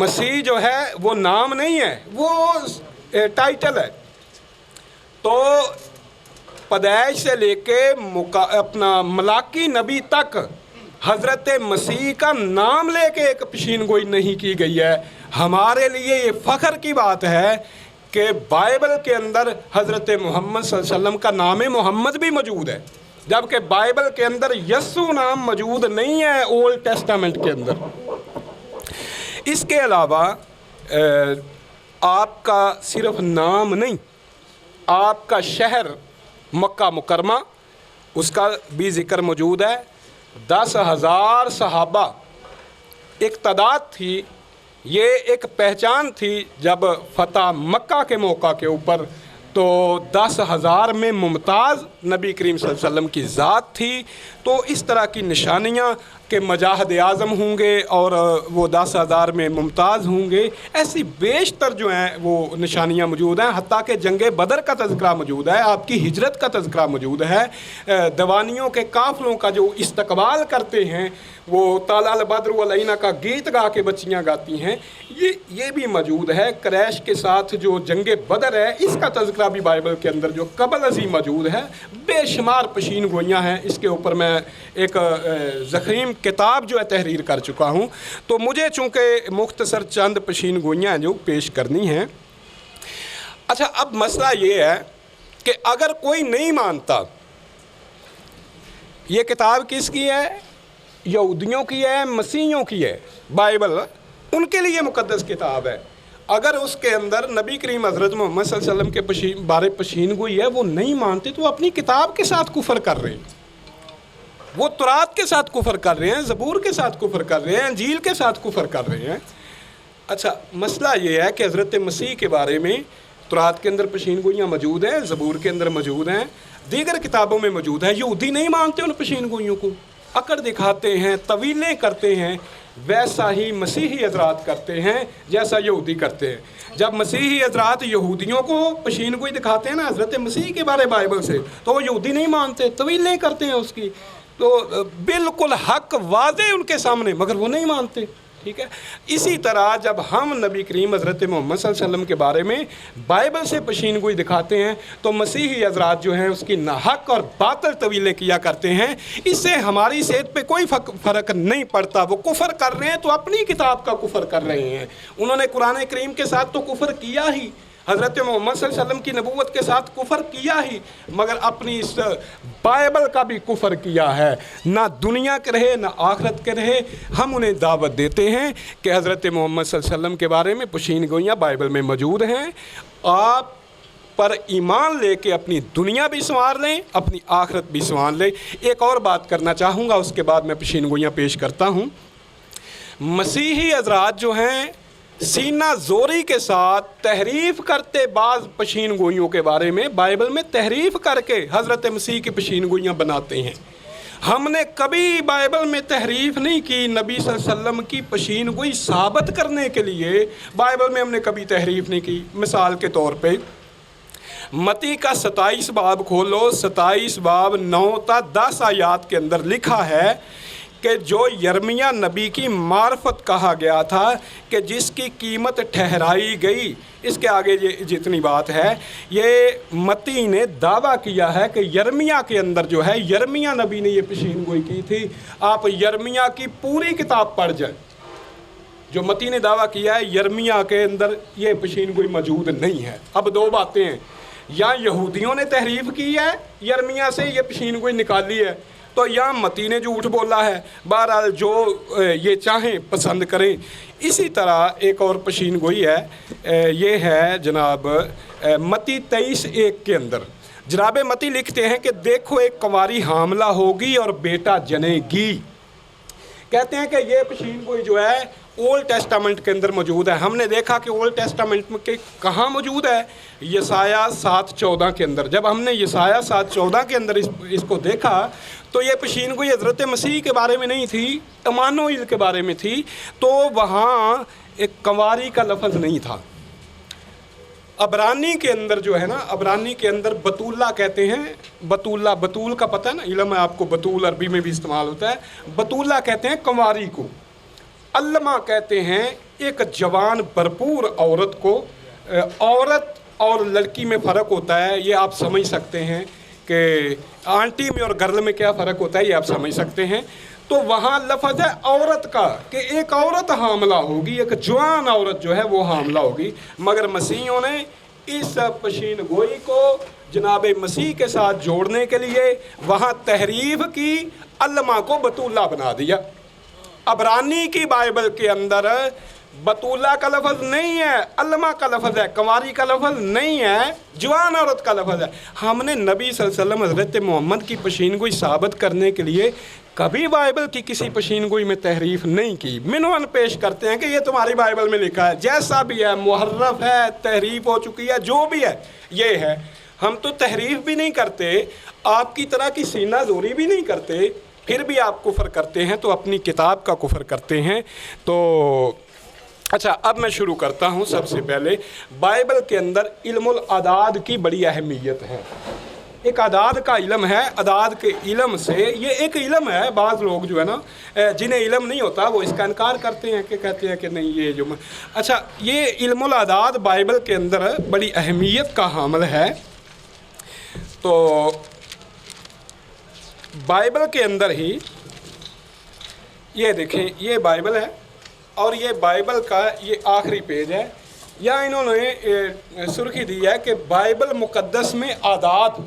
Speaker 8: مسیح جو ہے وہ نام نہیں ہے، وہ ٹائٹل ہے۔ تو پیدائش سے لے کے اپنا ملاکی نبی تک حضرت مسیح کا نام لے کے ایک پیشین گوئی نہیں کی گئی ہے۔ ہمارے لیے یہ فخر کی بات ہے کہ بائبل کے اندر حضرت محمد صلی اللہ علیہ وسلم کا نام محمد بھی موجود ہے، جبکہ بائبل کے اندر یسوع نام موجود نہیں ہے اولڈ ٹیسٹامنٹ کے اندر۔ اس کے علاوہ آپ کا صرف نام نہیں، آپ کا شہر مکہ مکرمہ، اس کا بھی ذکر موجود ہے۔ 10,000 صحابہ ایک تعداد تھی، یہ ایک پہچان تھی جب فتح مکہ کے موقع کے اوپر، تو 10,000 میں ممتاز نبی کریم صلی اللہ علیہ وسلم کی ذات تھی۔ تو اس طرح کی نشانیاں کہ مجاہد اعظم ہوں گے اور وہ 10,000 میں ممتاز ہوں گے، ایسی بیشتر جو ہیں وہ نشانیاں موجود ہیں، حتیٰ کہ جنگ بدر کا تذکرہ موجود ہے، آپ کی ہجرت کا تذکرہ موجود ہے، دیوانیوں کے قافلوں کا جو استقبال کرتے ہیں، وہ طلع البدر علینا کا گیت گا کے بچیاں گاتی ہیں، یہ بھی موجود ہے۔ قریش کے ساتھ جو جنگ بدر ہے، اس کا تذکرہ بھی بائبل کے اندر جو قبل ازیں موجود ہے۔ بے شمار پیشین گوئیاں ہیں، اس کے اوپر میں ایک ضخیم کتاب جو ہے تحریر کر چکا ہوں، تو مجھے چونکہ مختصر چند پیشین گوئیاں جو پیش کرنی ہیں۔ اچھا، اب مسئلہ یہ ہے کہ اگر کوئی نہیں مانتا، یہ کتاب کس کی ہے؟ یہودیوں کی ہے، مسیحیوں کی ہے، بائبل ان کے لیے مقدس کتاب ہے۔ اگر اس کے اندر نبی کریم حضرت محمد صلی اللہ علیہ وسلم کے بارے پیشین گوئی ہے، وہ نہیں مانتے، تو وہ اپنی کتاب کے ساتھ کفر کر رہے ہیں، وہ تورات کے ساتھ کفر کر رہے ہیں، زبور کے ساتھ کفر کر رہے ہیں، انجیل کے ساتھ کفر کر رہے ہیں۔ اچھا، مسئلہ یہ ہے کہ حضرت مسیح کے بارے میں تورات کے اندر پیشین گوئیاں موجود ہیں، زبور کے اندر موجود ہیں، دیگر کتابوں میں موجود ہیں۔ یہودی نہیں مانتے ان پیشین گوئیوں کو، اکڑ دکھاتے ہیں، طویلیں کرتے ہیں، ویسا ہی مسیحی حضرات کرتے ہیں جیسا یہودی کرتے ہیں۔ جب مسیحی حضرات یہودیوں کو پیشین گوئی دکھاتے ہیں نا حضرت مسیح کے بارے بائبل سے، تو وہ یہودی نہیں مانتے، طویلیں کرتے ہیں اس کی، تو بالکل حق واضح ان کے سامنے، مگر وہ نہیں مانتے، ٹھیک ہے۔ اسی طرح جب ہم نبی کریم حضرت محمد صلی اللہ علیہ وسلم کے بارے میں بائبل سے پیشین گوئی دکھاتے ہیں، تو مسیحی حضرات جو ہیں اس کی ناحق اور باطل طویلیں کیا کرتے ہیں۔ اس سے ہماری صحت پہ کوئی فرق نہیں پڑتا، وہ کفر کر رہے ہیں تو اپنی کتاب کا کفر کر رہے ہیں۔ انہوں نے قرآن کریم کے ساتھ تو کفر کیا ہی، حضرت محمد صلی اللہ علیہ وسلم کی نبوت کے ساتھ کفر کیا ہی، مگر اپنی اس بائبل کا بھی کفر کیا ہے۔ نہ دنیا کے رہے نہ آخرت کے رہے، ہم انہیں دعوت دیتے ہیں کہ حضرت محمد صلی اللہ علیہ وسلم کے بارے میں پیشین گوئیاں بائبل میں موجود ہیں، آپ پر ایمان لے کے اپنی دنیا بھی سنوار لیں، اپنی آخرت بھی سنوار لیں۔ ایک اور بات کرنا چاہوں گا، اس کے بعد میں پیشین گوئیاں پیش کرتا ہوں۔ مسیحی حضرات جو ہیں سینہ زوری کے ساتھ تحریف کرتے بعض پیشین گوئیوں کے بارے میں، بائبل میں تحریف کر کے حضرت مسیح کی پیشین گوئیاں بناتے ہیں۔ ہم نے کبھی بائبل میں تحریف نہیں کی، نبی صلی اللہ علیہ وسلم کی پیشین گوئی ثابت کرنے کے لیے بائبل میں ہم نے کبھی تحریف نہیں کی۔ مثال کے طور پہ متی کا 27 باب کھولو، 27 باب 9 تا 10 آیات کے اندر لکھا ہے کہ جو یرمیہ نبی کی معرفت کہا گیا تھا کہ جس کی قیمت ٹھہرائی گئی، اس کے آگے یہ جتنی بات ہے، یہ متی نے دعویٰ کیا ہے کہ یرمیہ کے اندر جو ہے، یرمیہ نبی نے یہ پیشین گوئی کی تھی۔ آپ یرمیہ کی پوری کتاب پڑھ جائیں، جو متی نے دعویٰ کیا ہے یرمیہ کے اندر یہ پیشین گوئی موجود نہیں ہے۔ اب دو باتیں ہیں، یا یہودیوں نے تحریف کی ہے یرمیہ سے یہ پیشین گوئی نکالی ہے، تو یا متی نے جھوٹ بولا ہے۔ بہرحال جو یہ چاہیں پسند کریں۔ اسی طرح ایک اور پیشین گوئی ہے، یہ ہے جناب متی 23:1 کے اندر جناب متی لکھتے ہیں کہ دیکھو ایک کنواری حاملہ ہوگی اور بیٹا جنے گی۔ کہتے ہیں کہ یہ پیشین گوئی جو ہے اولڈ ٹیسٹامنٹ کے اندر موجود ہے۔ ہم نے دیکھا کہ اولڈ ٹیسٹامنٹ کے کہاں موجود ہے؟ یسایہ 7:14 کے اندر۔ جب ہم نے یسایہ 7:14 کے اندر اس کو دیکھا تو یہ پیشین گوئی حضرت مسیح کے بارے میں نہیں تھی، امانوئیل کے بارے میں تھی، تو وہاں ایک کنواری کا لفظ نہیں تھا۔ عبرانی کے اندر جو ہے نا، عبرانی کے اندر بتولہ کہتے ہیں، بتول کا پتہ ہے نا، علم ہے آپ کو، بتول عربی میں بھی استعمال ہوتا ہے۔ بتولہ کہتے ہیں کنواری کو، علمہ کہتے ہیں ایک جوان بھرپور عورت کو۔ عورت اور لڑکی میں فرق ہوتا ہے، یہ آپ سمجھ سکتے ہیں کہ آنٹی میں اور گرل میں کیا فرق ہوتا ہے، یہ آپ سمجھ سکتے ہیں۔ تو وہاں لفظ ہے عورت کا، کہ ایک عورت حاملہ ہوگی، ایک جوان عورت جو ہے وہ حاملہ ہوگی۔ مگر مسیحیوں نے اس پیشین گوئی کو جناب مسیح کے ساتھ جوڑنے کے لیے وہاں تحریف کی، علمہ کو بتولہ بنا دیا۔ عبرانی کی بائبل کے اندر بتولہ کا لفظ نہیں ہے، علمہ کا لفظ ہے، کنواری کا لفظ نہیں ہے، جوان عورت کا لفظ ہے۔ ہم نے نبی صلی اللہ علیہ وسلم حضرت محمد کی پیشین گوئی ثابت کرنے کے لیے کبھی بائبل کی کسی پیشین گوئی میں تحریف نہیں کی۔ منون پیش کرتے ہیں کہ یہ تمہاری بائبل میں لکھا ہے، جیسا بھی ہے، محرف ہے، تحریف ہو چکی ہے، جو بھی ہے یہ ہے۔ ہم تو تحریف بھی نہیں کرتے، آپ کی طرح کی سینہ زوری بھی نہیں کرتے، پھر بھی آپ کفر کرتے ہیں تو اپنی کتاب کا کفر کرتے ہیں۔ تو اچھا، اب میں شروع کرتا ہوں۔ سب سے پہلے بائبل کے اندر علم الاعداد کی بڑی اہمیت ہے۔ ایک اعداد کا علم ہے، اعداد کے علم سے، یہ ایک علم ہے۔ بعض لوگ جو ہے نا جنہیں علم نہیں ہوتا وہ اس کا انکار کرتے ہیں، کہ کہتے ہیں کہ نہیں یہ جو اچھا، یہ علم الاعداد بائبل کے اندر بڑی اہمیت کا حامل ہے۔ تو بائبل کے اندر ہی یہ دیکھیں، یہ بائبل ہے اور یہ بائبل کا یہ آخری پیج ہے۔ یا انہوں نے سرخی دی ہے کہ بائبل مقدس میں اعداد،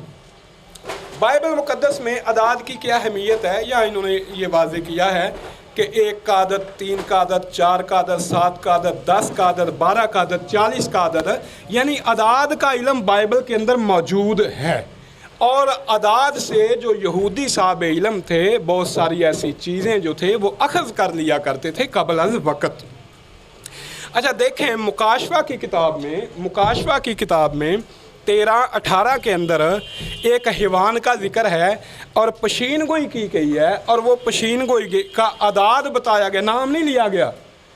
Speaker 8: بائبل مقدس میں اعداد کی کیا اہمیت ہے، یا انہوں نے یہ واضح کیا ہے کہ 1 کا عدد، 3 کا عدد، 4 کا عدد، 7 کا عدد، 10 کا عدد، 12 کا عدد، 40 کا عدد، یعنی اعداد کا علم بائبل کے اندر موجود ہے۔ اور اعداد سے جو یہودی صاحب علم تھے، بہت ساری ایسی چیزیں جو تھے وہ اخذ کر لیا کرتے تھے قبل از وقت۔ اچھا دیکھیں، مکاشفہ کی کتاب میں 13-18 کے اندر ایک حیوان کا ذکر ہے اور پیشین گوئی کی گئی ہے، اور وہ پیشین گوئی کا اعداد بتایا گیا، نام نہیں لیا گیا۔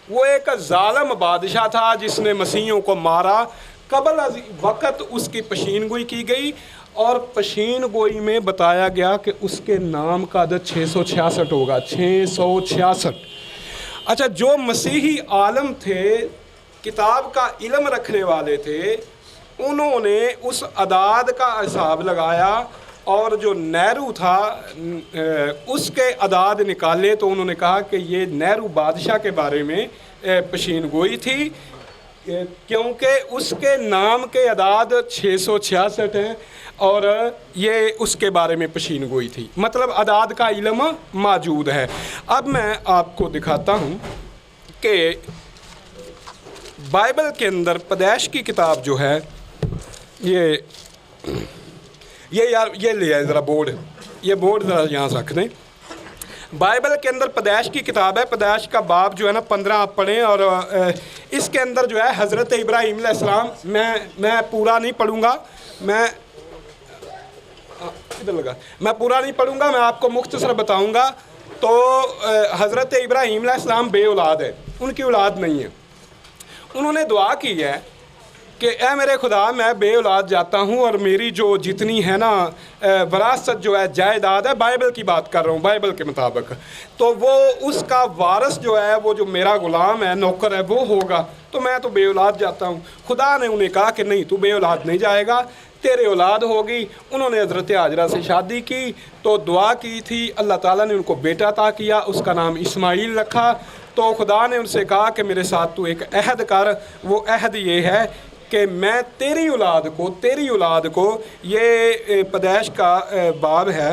Speaker 8: وہ ایک ظالم بادشاہ تھا جس نے مسیحیوں کو مارا، قبل از وقت اس کی پیشین گوئی کی گئی، اور پیشین گوئی میں بتایا گیا کہ اس کے نام کا عدد 666 ہوگا، 666۔ اچھا، جو مسیحی عالم تھے، کتاب کا علم رکھنے والے تھے، انہوں نے اس اعداد کا حساب لگایا، اور جو نیرو تھا اس کے اعداد نکالے، تو انہوں نے کہا کہ یہ نیرو بادشاہ کے بارے میں پیشین گوئی تھی، کیونکہ اس کے نام کے اعداد 666 ہیں، اور یہ اس کے بارے میں پیشین گوئی تھی۔ مطلب اعداد کا علم موجود ہے۔ اب میں آپ کو دکھاتا ہوں کہ بائبل کے اندر پیدائش کی کتاب جو ہے، یہ لے آئے ذرا بورڈ، یہ بورڈ ذرا یہاں سے رکھ دیں۔ بائبل کے اندر پیدائش کی کتاب ہے، پیدائش کا باب جو ہے نا 15 آپ پڑھیں، اور اس کے اندر جو ہے حضرت ابراہیم علیہ السلام، میں پورا نہیں پڑھوں گا، میں پورا نہیں پڑھوں گا، میں آپ کو مختصر بتاؤں گا۔ تو حضرت ابراہیم علیہ السلام بے اولاد ہے، ان کی اولاد نہیں ہے۔ انہوں نے دعا کی ہے کہ اے میرے خدا میں بے اولاد جاتا ہوں اور میری جو جتنی ہے نا وراثت جو ہے جائیداد ہے، بائبل کی بات کر رہا ہوں، بائبل کے مطابق، تو وہ اس کا وارث جو ہے وہ جو میرا غلام ہے، نوکر ہے، وہ ہوگا، تو میں تو بے اولاد جاتا ہوں۔ خدا نے انہیں کہا کہ نہیں، تو بے اولاد نہیں جائے گا، تیرے اولاد ہوگی۔ انہوں نے حضرت ہاجرہ سے شادی کی تو دعا کی تھی، اللہ تعالیٰ نے ان کو بیٹا عطا کیا، اس کا نام اسماعیل رکھا۔ تو خدا نے ان سے کہا کہ میرے ساتھ تو ایک عہد کر، وہ عہد یہ ہے کہ میں تیری اولاد کو یہ پیدائش کا باب ہے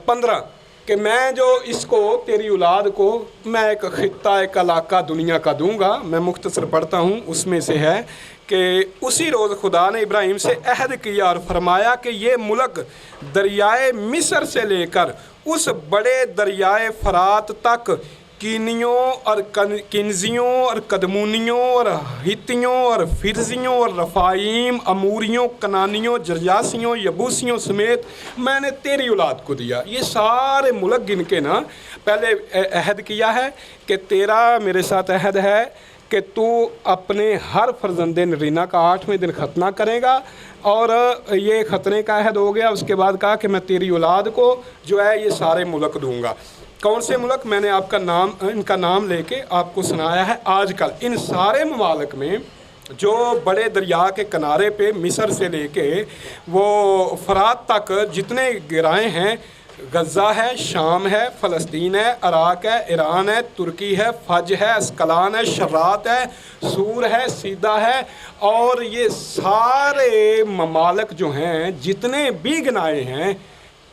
Speaker 8: 15 کہ میں جو اس کو تیری اولاد کو میں ایک خطہ، ایک علاقہ دنیا کا دوں گا۔ میں مختصر پڑھتا ہوں، اس میں سے ہے کہ اسی روز خدا نے ابراہیم سے عہد کیا اور فرمایا کہ یہ ملک دریائے مصر سے لے کر اس بڑے دریائے فرات تک کینیوں اور کنزیوں اور قدمونیوں اور ہتیوں اور فرزیوں اور رفائیم، اموریوں، کنانیوں، جرجاسیوں، یبوسیوں سمیت میں نے تیری اولاد کو دیا۔ یہ سارے ملک گن کے نا پہلے عہد کیا ہے کہ تیرا میرے ساتھ عہد ہے کہ تو اپنے ہر فرزند نرینہ کا 8ویں دن ختنہ کرے گا، اور یہ ختنے کا عہد ہو گیا۔ اس کے بعد کہا کہ میں تیری اولاد کو جو ہے یہ سارے ملک دوں گا۔ کون سے ملک؟ میں نے آپ کا نام، ان کا نام لے کے آپ کو سنایا ہے۔ آج کل ان سارے ممالک میں جو بڑے دریا کے کنارے پہ مصر سے لے کے وہ فرات تک جتنے گرائیں ہیں، غزہ ہے، شام ہے، فلسطین ہے، عراق ہے، ایران ہے، ترکی ہے، فج ہے، اسکلان ہے، شرات ہے، سور ہے، سیدہ ہے، اور یہ سارے ممالک جو ہیں جتنے بھی گنائے ہیں،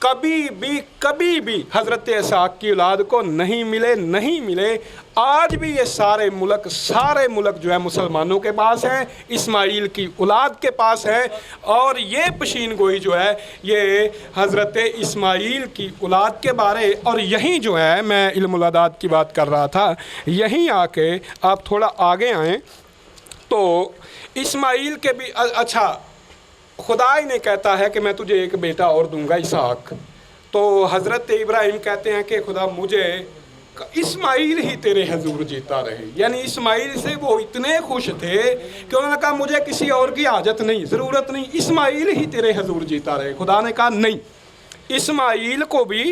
Speaker 8: کبھی بھی حضرت اسحاق کی اولاد کو نہیں ملے۔ آج بھی یہ سارے ملک جو ہے مسلمانوں کے پاس ہیں، اسماعیل کی اولاد کے پاس ہیں، اور یہ پشین گوئی جو ہے یہ حضرت اسماعیل کی اولاد کے بارے۔ اور یہیں جو ہے میں علم العداد کی بات کر رہا تھا، یہیں آ کے آپ تھوڑا آگے آئیں تو اسماعیل کے بھی اچھا خدا ہی نے کہتا ہے کہ میں تجھے ایک بیٹا اور دوں گا، اسحاق۔ تو حضرت ابراہیم کہتے ہیں کہ خدا مجھے اسماعیل ہی تیرے حضور جیتا رہے، یعنی اسماعیل سے وہ اتنے خوش تھے کہ انہوں نے کہا مجھے کسی اور کی حاجت نہیں، ضرورت نہیں، اسماعیل ہی تیرے حضور جیتا رہے۔ خدا نے کہا نہیں، اسماعیل کو بھی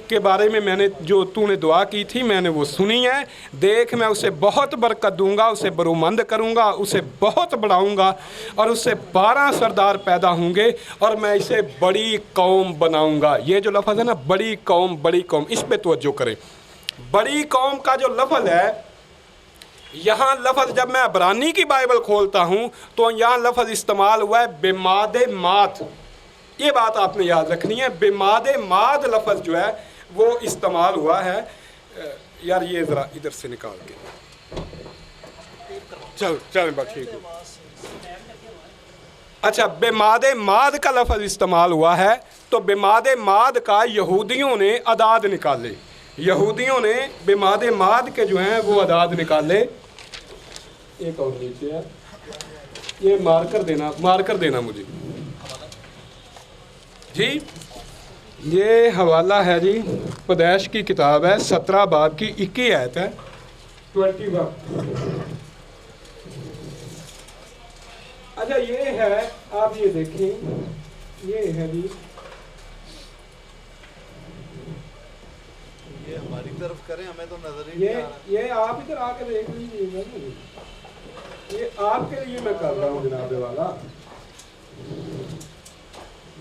Speaker 8: کے بارے میں نے جو تو نے دعا کی تھی میں نے وہ سنی ہے، دیکھ میں اسے بہت برکت دوں گا، اسے برومند کروں گا، اسے بہت بڑھاؤں گا، اور اس سے 12 سردار پیدا ہوں گے، اور میں اسے بڑی قوم بناؤں گا۔ یہ جو لفظ ہے نا بڑی قوم، اس پہ توجہ کریں۔ بڑی قوم کا جو لفظ ہے، یہاں لفظ جب میں عبرانی کی بائبل کھولتا ہوں تو یہاں لفظ استعمال ہوا ہے بماد مات۔ یہ بات آپ نے یاد رکھنی ہے، بماد ماد لفظ جو ہے وہ استعمال ہوا ہے۔ یار یہ ذرا ادھر سے نکال کے چل بات ٹھیک ہے۔ اچھا، بماد ماد کا لفظ استعمال ہوا ہے، تو بماد ماد کا یہودیوں نے اعداد نکالے، یہودیوں نے بماد ماد کے جو ہیں وہ اعداد نکالے۔ ایک اور نیچے ہے، یہ مار کر دینا مجھے جی۔ یہ حوالہ ہے جی، پیدائش کی کتاب ہے، 17 باب کی 21 آیت ہے، 20 باب۔ اچھا یہ ہے، آپ یہ دیکھیں، یہ ہے جی،
Speaker 5: یہ ہماری طرف کریں، ہمیں تو نظر ہی نہیں آ رہا۔
Speaker 8: یہ آپ ادھر آ کے دیکھ لیجیے گا، یہ آپ کے لیے میں کر رہا ہوں جناب والا،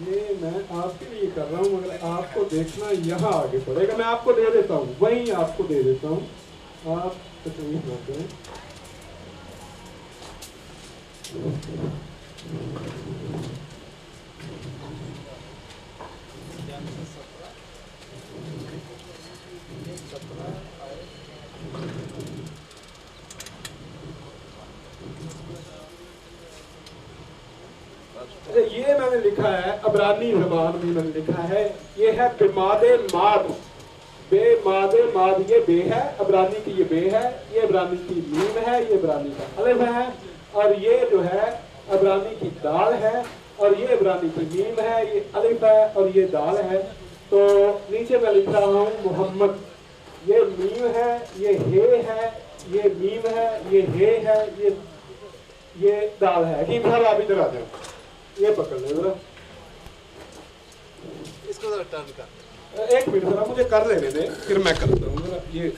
Speaker 8: یہ میں آپ کے لیے کر رہا ہوں، مگر آپ کو دیکھنا یہاں آگے پڑے گا۔ میں آپ کو دے دیتا ہوں، وہیں آپ کو دے دیتا ہوں، آپ تکلیف نہ کریں۔ یہ میں نے لکھا ہے عبرانی زبان میں نے لکھا ہے، یہ ہے بماد ماد، بے ماد ماد، یہ بے ہے عبرانی کی، یہ بے ہے، یہ عبرانی کی میم ہے، یہ عبرانی کا الف ہے، اور یہ جو ہے عبرانی کی دال ہے، اور یہ عبرانی کی میم ہے، یہ الف ہے، اور یہ دال ہے۔ تو نیچے میں لکھ رہا ہوں محمد، یہ میم ہے، یہ ہے،
Speaker 3: یہ میم ہے، یہ ہے، یہ دال ہے. حکیم صاحب آپ ادھر آ جائیں. یہ پکڑ لیں ذرا.
Speaker 6: اس کو ذرا ٹرن کر.
Speaker 3: ایک منٹ ذرا مجھے کر لینے دیں پھر میں کرتا ہوں ذرا. یہ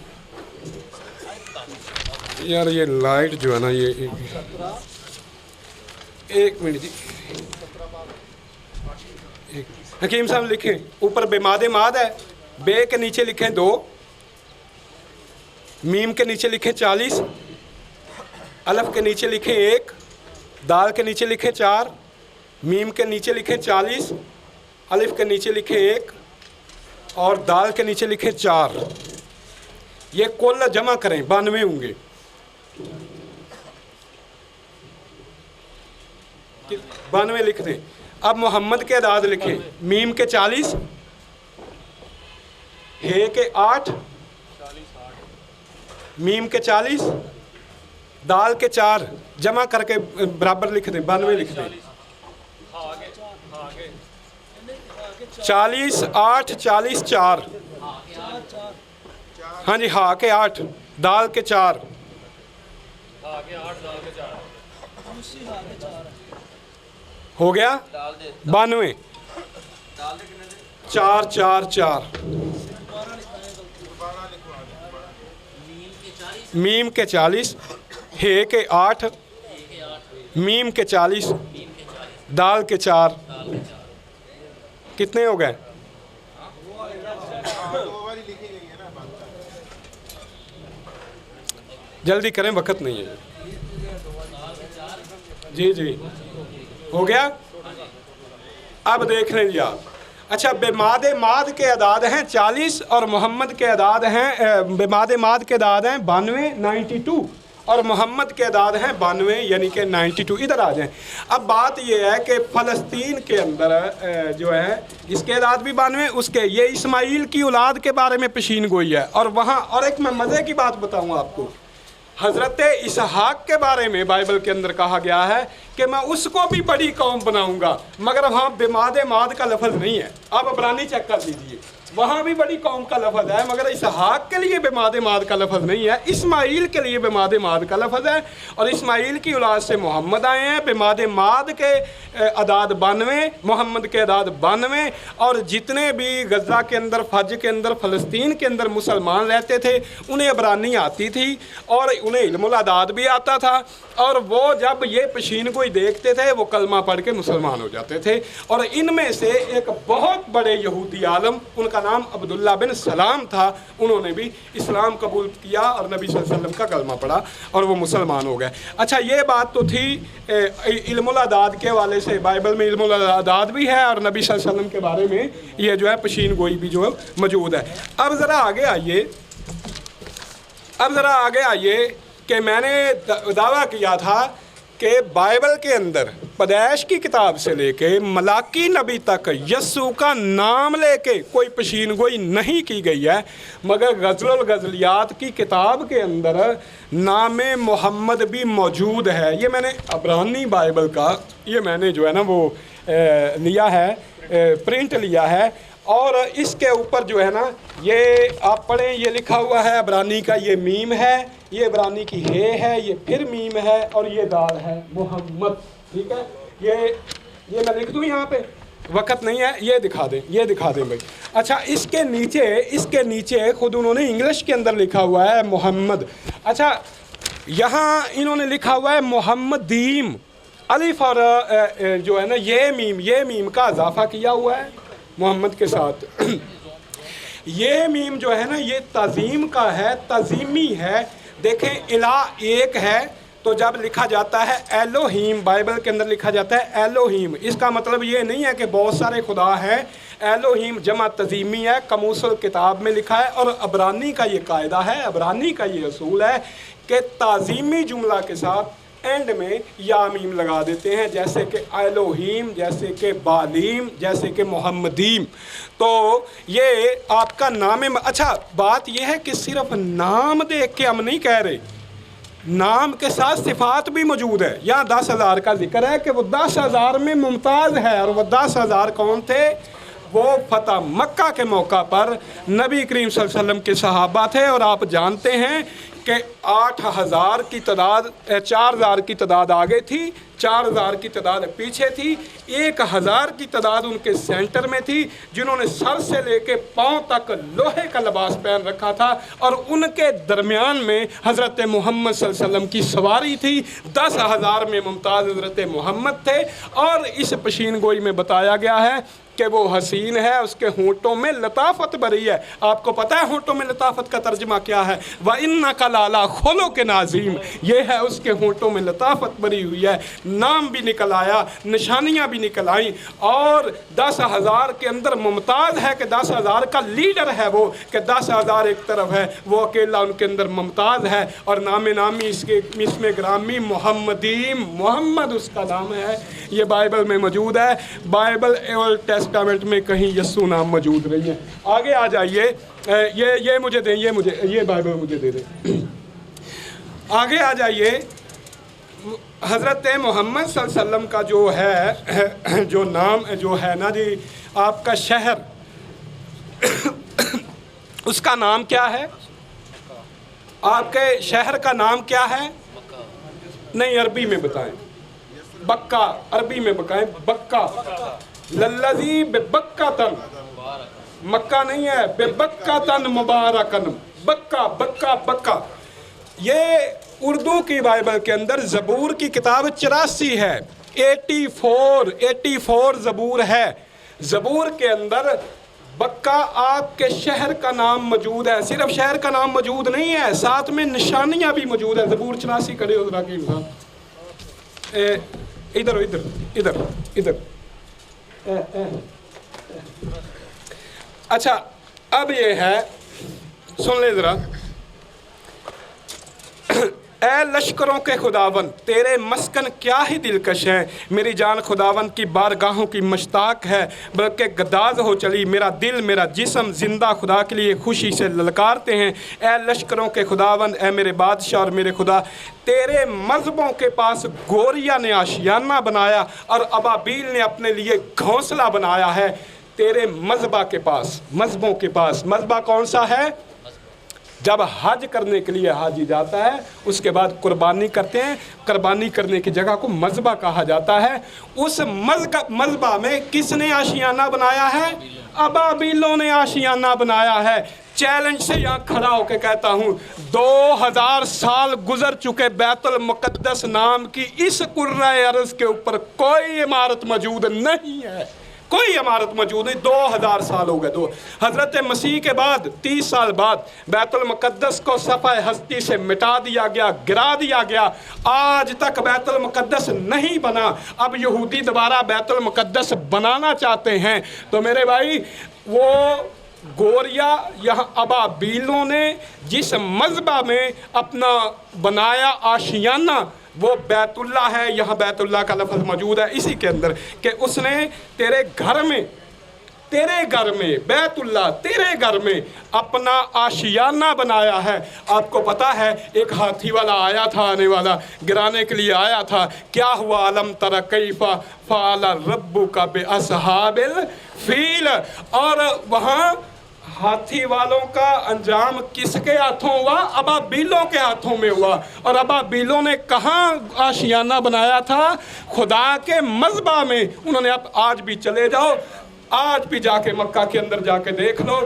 Speaker 3: یار یہ لائٹ جو ہے نا یہ ایک منٹ جی. حکیم صاحب لکھیں اوپر بے ماد ماد ہے، بے کے نیچے لکھیں 2، میم کے نیچے لکھیں 40، الف کے نیچے لکھیں 1، دال کے نیچے لکھیں 4، میم کے نیچے لکھیں 40، الف کے نیچے لکھیں 1 اور دال کے نیچے لکھیں 4. یہ کل جمع کریں 92 ہوں گے. 92 لکھ دیں. اب محمد کے اعداد لکھیں. میم کے 40، ہے کے 8، میم کے 40، دال کے 4 جمع کر کے برابر لکھ دیں. 92 لکھ دیں. 40 8 40 4. ہاں جی ہاں کے 8 دال کے 4. ہو گیا 92. 4 4 4. میم کے 40، ہے کے 8، میم کے 40، دال کے 4. کتنے ہو گئے؟ جلدی کریں وقت نہیں ہے. جی جی ہو گیا. اب دیکھ لیں جی آپ. اچھا بے ماد ماد کے اعداد ہیں 40 اور محمد کے اعداد ہیں بے ماد ماد کے اعداد ہیں 92 92 اور محمد کے اعداد ہیں 92 یعنی کہ 92. ادھر آ جائیں. اب بات یہ ہے کہ فلسطین کے اندر جو ہے اس کے اعداد بھی 92 اس کے. یہ اسماعیل کی اولاد کے بارے میں پیشین گوئی ہے. اور وہاں اور ایک میں مزے کی بات بتاؤں آپ کو. حضرت اسحاق کے بارے میں بائبل کے اندر کہا گیا ہے کہ میں اس کو بھی بڑی قوم بناؤں گا، مگر وہاں بے ماد ماد کا لفظ نہیں ہے. آپ عبرانی چیک کر لیجئے. وہاں بھی بڑی قوم کا لفظ ہے مگر اسحاق کے لیے بے ماد ماد کا لفظ نہیں ہے. اسماعیل کے لیے بے ماد ماد کا لفظ ہے. اور اسماعیل کی اولاد سے محمد آئے ہیں. بے ماد ماد کے اعداد 92، محمد کے اعداد 92. اور جتنے بھی غزہ کے اندر، فج کے اندر، فلسطین کے اندر مسلمان رہتے تھے انہیں عبرانی آتی تھی اور انہیں علم الاعداد بھی آتا تھا. اور وہ جب یہ پیشین گوئی دیکھتے تھے وہ کلمہ پڑھ کے مسلمان ہو جاتے تھے. اور ان میں سے ایک بہت بڑے یہودی عالم، ان کا نام عبداللہ بن سلام تھا، انہوں نے بھی اسلام قبول کیا اور نبی صلی اللہ علیہ وسلم کا کلمہ پڑھا اور وہ مسلمان ہو گئے. اچھا یہ بات تو تھی علم الاعداد کے حوالے سے. بائبل میں علم الاعداد بھی ہے اور نبی صلی اللہ علیہ وسلم کے بارے میں یہ جو ہے پیشین گوئی بھی جو موجود ہے. اب ذرا آگے آئیے کہ میں نے دعویٰ کیا تھا کہ بائبل کے اندر پیدائش کی کتاب سے لے کے ملاکی نبی تک یسوع کا نام لے کے کوئی پیشین گوئی نہیں کی گئی ہے، مگر غزل الغزلیات کی کتاب کے اندر نام محمد بھی موجود ہے. یہ میں نے عبرانی بائبل کا یہ میں نے جو ہے نا وہ لیا ہے، پرنٹ لیا ہے. اور اس کے اوپر جو ہے نا یہ آپ پڑھیں، یہ لکھا ہوا ہے عبرانی کا، یہ میم ہے، یہ عبرانی کی ہے، یہ پھر میم ہے اور یہ دال ہے محمد. ٹھیک ہے، یہ میں لکھ دوں یہاں پہ، وقت نہیں ہے. یہ دکھا دیں بھائی. اچھا اس کے نیچے خود انہوں نے انگلش کے اندر لکھا ہوا ہے محمد. اچھا یہاں انہوں نے لکھا ہوا ہے محمدیم، الف اور جو ہے نا یہ میم کا اضافہ کیا ہوا ہے محمد کے ساتھ. یہ میم جو ہے نا یہ تعظیم کا ہے، تعظیمی ہے. دیکھیں الہ ایک ہے تو جب لکھا جاتا ہے ایلوہیم، بائبل کے اندر لکھا جاتا ہے ایلوہیم، اس کا مطلب یہ نہیں ہے کہ بہت سارے خدا ہیں. ایلوہیم جمع تعظیمی ہے، قاموس الکتاب میں لکھا ہے. اور عبرانی کا یہ قاعدہ ہے، عبرانی کا یہ اصول ہے کہ تعظیمی جملہ کے ساتھ اینڈ میں یا میم لگا دیتے ہیں، جیسے کہ ایلوہیم، جیسے کہ بالیم، جیسے کہ محمدیم. تو یہ آپ کا نام. اچھا بات یہ ہے کہ صرف نام دیکھ کے ہم نہیں کہہ رہے، نام کے ساتھ صفات بھی موجود ہے. یہاں 10,000 کا ذکر ہے کہ وہ 10,000 میں ممتاز ہے. اور وہ 10,000 کون تھے؟
Speaker 8: वो फतह मक्का के मौका पर नबी करीम सल्लल्लाहु अलैहि वसल्लम के सहाबा थे, और आप जानते हैं कि 8,000 की तादाद 4,000 की तादाद आगे थी, 4,000 की तादाद पीछे थी, 1,000 की तादाद उनके सेंटर में थी, जिन्होंने सर से लेके पांव तक लोहे का लिबास पहन रखा था, और उनके दरमियान में हज़रत मोहम्मद सल्लल्लाहु अलैहि वसल्लम की सवारी थी। 10,000 में मुमताज़ हज़रत मोहम्मद थे, और इस पशीन गोई में बताया गया है कि वो हसीन है, उसके होंठों में लताफत भरी है। आपको पता है होंठों में लताफत का तर्जुमा क्या है? व इन्नका लाला खुलुक़ नाज़ीम, ये है उसके होंठों में लताफत भरी हुई है। नाम भी निकल आया, निशानियाँ भी निकल आई, और 10,000 के अंदर मुमताज़ है कि 10,000 का लीडर है वो, कि 10,000 एक तरफ है, वो अकेला उनके अंदर मुमताज़ है, और नाम नामी इसमें ग्रामी मोहम्मदी, मोहम्मद उसका नाम है। ये बाइबल में मौजूद है, बाइबल ओल्ड टेस्टामेंट में कहीं यस्सु नाम मौजूद नहीं है। आगे आ जाइए, ये मुझे दें, ये बाइबल मुझे दे दें। आगे आ जाइए, हज़रत मोहम्मद सल्लल्लाहु अलैहि वसल्लम का जो है, जो नाम जो है ना जी, आपका शहर उसका नाम क्या है? आपके शहर का नाम क्या है? नहीं, अरबी में बताएं। बक्का, अरबी में बताएं। बक्का, लल्लज़ी बेबक्का तन, मक्का नहीं है, बेबक्का तन मुबारकन, बक्का बक्का बक्का। ये उर्दू की बाइबल के अंदर ज़बूर की किताब 84 है, 84 ज़बूर है। ज़बूर के अंदर बक्का आपके शहर का नाम मौजूद है। सिर्फ शहर का नाम मौजूद नहीं है, साथ में निशानियाँ भी मौजूद है। ज़बूर 84 खड़े हो रहा कि इधर इधर इधर इधर। अच्छा, अब ये है, सुन ले ज़रा। ए लश्करों के खुदावन, तेरे मस्कन क्या ही दिलकश है, मेरी जान खुदावन की बारगाहों की मुश्ताक है, बल्कि गदाज हो चली मेरा दिल मेरा जिस्म, जिंदा खुदा के लिए खुशी से ललकारते हैं। ए लश्करों के खुदावन, ए मेरे बादशाह और मेरे खुदा, तेरे मज़हबों के पास गोरिया ने आशियाना बनाया और अबाबील ने अपने लिए घोंसला बनाया है। तेरे मज़हबा के पास, मज़हबों के पास, मज़हबा कौन सा है? जब हज करने के लिए हाजी जाता है, उसके बाद कुर्बानी करते हैं, कुर्बानी करने की जगह को मज़बा कहा जाता है। उस मज़बा में किसने आशियाना बनाया है? अबाबीलों ने आशियाना बनाया है। चैलेंज से यहाँ खड़ा होकर कहता हूँ, 2000 साल गुजर चुके बैतुल मुक़द्दस नाम की इस कुर्राए अर्ज़ के ऊपर कोई इमारत मौजूद नहीं है, कोई इमारत मौजूद नहीं। 2000 साल हो गए। दो हज़रत मसीह के बाद 30 साल बाद बैतुल मुक़द्दस को सफ़ाए हस्ती से मिटा दिया गया, गिरा दिया गया। आज तक बैतुल मुक़द्दस नहीं बना। अब यहूदी दोबारा बैतुल मुक़द्दस बनाना चाहते हैं। तो मेरे भाई, वो गोरिया यहाँ अबाबीलों ने जिस मज़बा में अपना बनाया आशियाना, वो बैतुल्ला है। यहाँ बैतुल्ला का लफ्ज़ मौजूद है इसी के अंदर, कि उसने तेरे घर में बैतुल्ला, तेरे घर में अपना आशियाना बनाया है। आपको पता है, एक हाथी वाला आया था, आने वाला गिराने के लिए आया था। क्या हुआ? अलम तरा कैफा फ़अल रब्बुका बिअस्हाबिल फील। और वहाँ हाथी वालों का अंजाम किसके हाथों हुआ? अबाबीलों के हाथों में हुआ। और अबाबीलों ने कहाँ आशियाना बनाया था? खुदा के मज़बा में। उन्होंने, अब आज भी चले जाओ, आज भी जाके मक्का के अंदर जाके देख लो,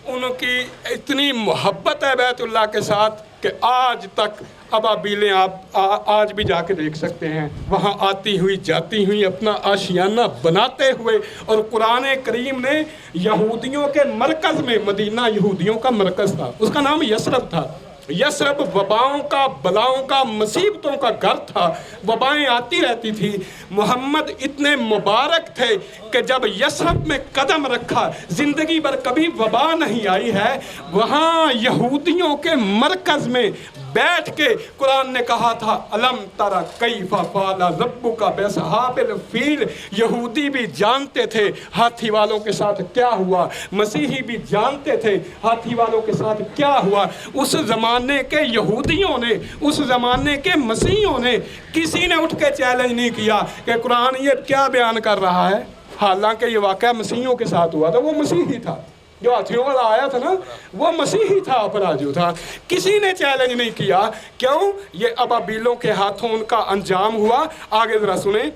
Speaker 8: उनकी इतनी मोहब्बत है बैतुल्लाह के साथ कि आज तक अबाबीलें आप आज भी जाके देख सकते हैं, वहाँ आती हुई जाती हुई अपना आशियाना बनाते हुए। और कुरान करीम ने यहूदियों के मरकज़ में, मदीना यहूदियों का मरकज़ था, उसका नाम यसरब था। यसरब वबाओं का, बलाओं का, मुसीबतों का घर था। वबाएँ आती रहती थी। मोहम्मद इतने मुबारक थे कि जब यसरब में कदम रखा, ज़िंदगी भर कभी वबा नहीं आई है। वहाँ यहूदियों के मरकज़ में बैठ के कुरान ने कहा था, अलम तरा कैफा फ़अल रब्बुका बिअस्हाबिल फील। यहूदी भी जानते थे हाथी वालों के साथ क्या हुआ, मसीही भी जानते थे हाथी वालों के साथ क्या हुआ। उस ज़माने के यहूदियों ने, उस ज़माने के मसीहियों ने, किसी ने उठ के चैलेंज नहीं किया कि कुरान ये क्या बयान कर रहा है। हालांकि ये वाक़या मसीहियों के साथ हुआ था, वो मसीह ही था, जो हाथियों वाला आया था ना वो मसीह ही था, अपराधियों था। किसी ने चैलेंज नहीं किया, क्यों? ये अबाबीलों के हाथों उनका अंजाम हुआ। आगे ज़रा सुने,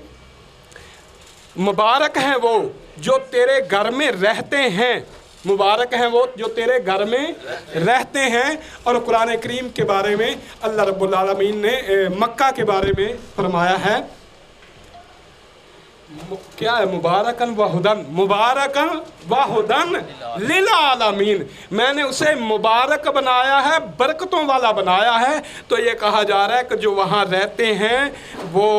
Speaker 8: मुबारक हैं वो जो तेरे घर में रहते हैं, मुबारक हैं वो जो तेरे घर में रहते हैं। और कुरान करीम के बारे में अल्लाह रब्बुल आलमीन ने मक्का के बारे में फरमाया है, क्या है? मुबारकन व हुदन, मुबारकन व हुदन लिल आलमीन, मैंने उसे मुबारक बनाया है, बरकतों वाला बनाया है। तो ये कहा जा रहा है कि जो वहाँ रहते हैं वो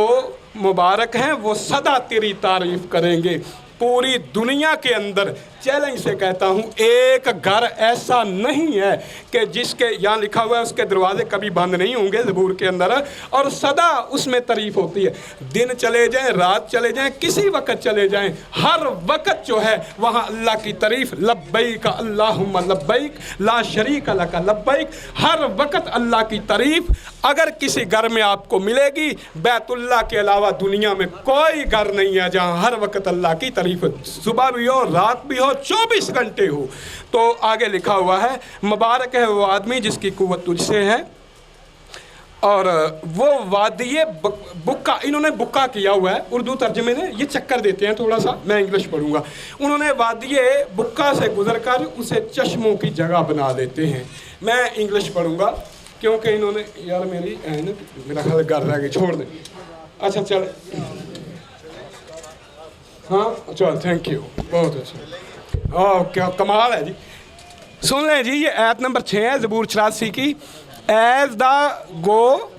Speaker 8: मुबारक हैं, वो सदा तेरी तारीफ करेंगे। पूरी दुनिया के अंदर चैलेंज से कहता हूँ, एक घर ऐसा नहीं है कि जिसके यहाँ लिखा हुआ है उसके दरवाजे कभी बंद नहीं होंगे ज़बूर के अंदर, और सदा उसमें तारीफ़ होती है। दिन चले जाएं, रात चले जाएं, किसी वक्त चले जाएं, हर वक्त जो है वहाँ अल्लाह की तारीफ़, लब्बैक अल्लाहुम्मा लब्बैक ला शरीक लक लब्बैक, हर वक्त अल्लाह की तारीफ़ अगर किसी घर में आपको मिलेगी, बैतुल्लाह के अलावा दुनिया में कोई घर नहीं है जहाँ हर वक्त अल्लाह की तारीफ़, सुबह भी हो रात भी हो 24 घंटे हो। तो आगे लिखा हुआ है, मुबारक है वो आदमी जिसकी कुव्वत तुझसे है, और वो वादिये बुक्का, इन्होंने बुक्का किया हुआ है, उर्दू तर्जमे ने ये चक्कर देते हैं थोड़ा सा, मैं इंग्लिश पढ़ूंगा। उन्होंने वादिये बुक्का से गुजर कर उसे चश्मों की जगह बना देते हैं। मैं इंग्लिश पढ़ूंगा क्योंकि इन्होंने, यार मेरी है ना, मेरा ख्याल घर रह गई, छोड़ दें। अच्छा चल, हाँ चल, थैंक यू, बहुत अच्छा, क्या कमाल है जी। सुन लें जी, ये आयत नंबर 6 है ज़बूर 84 की। As they go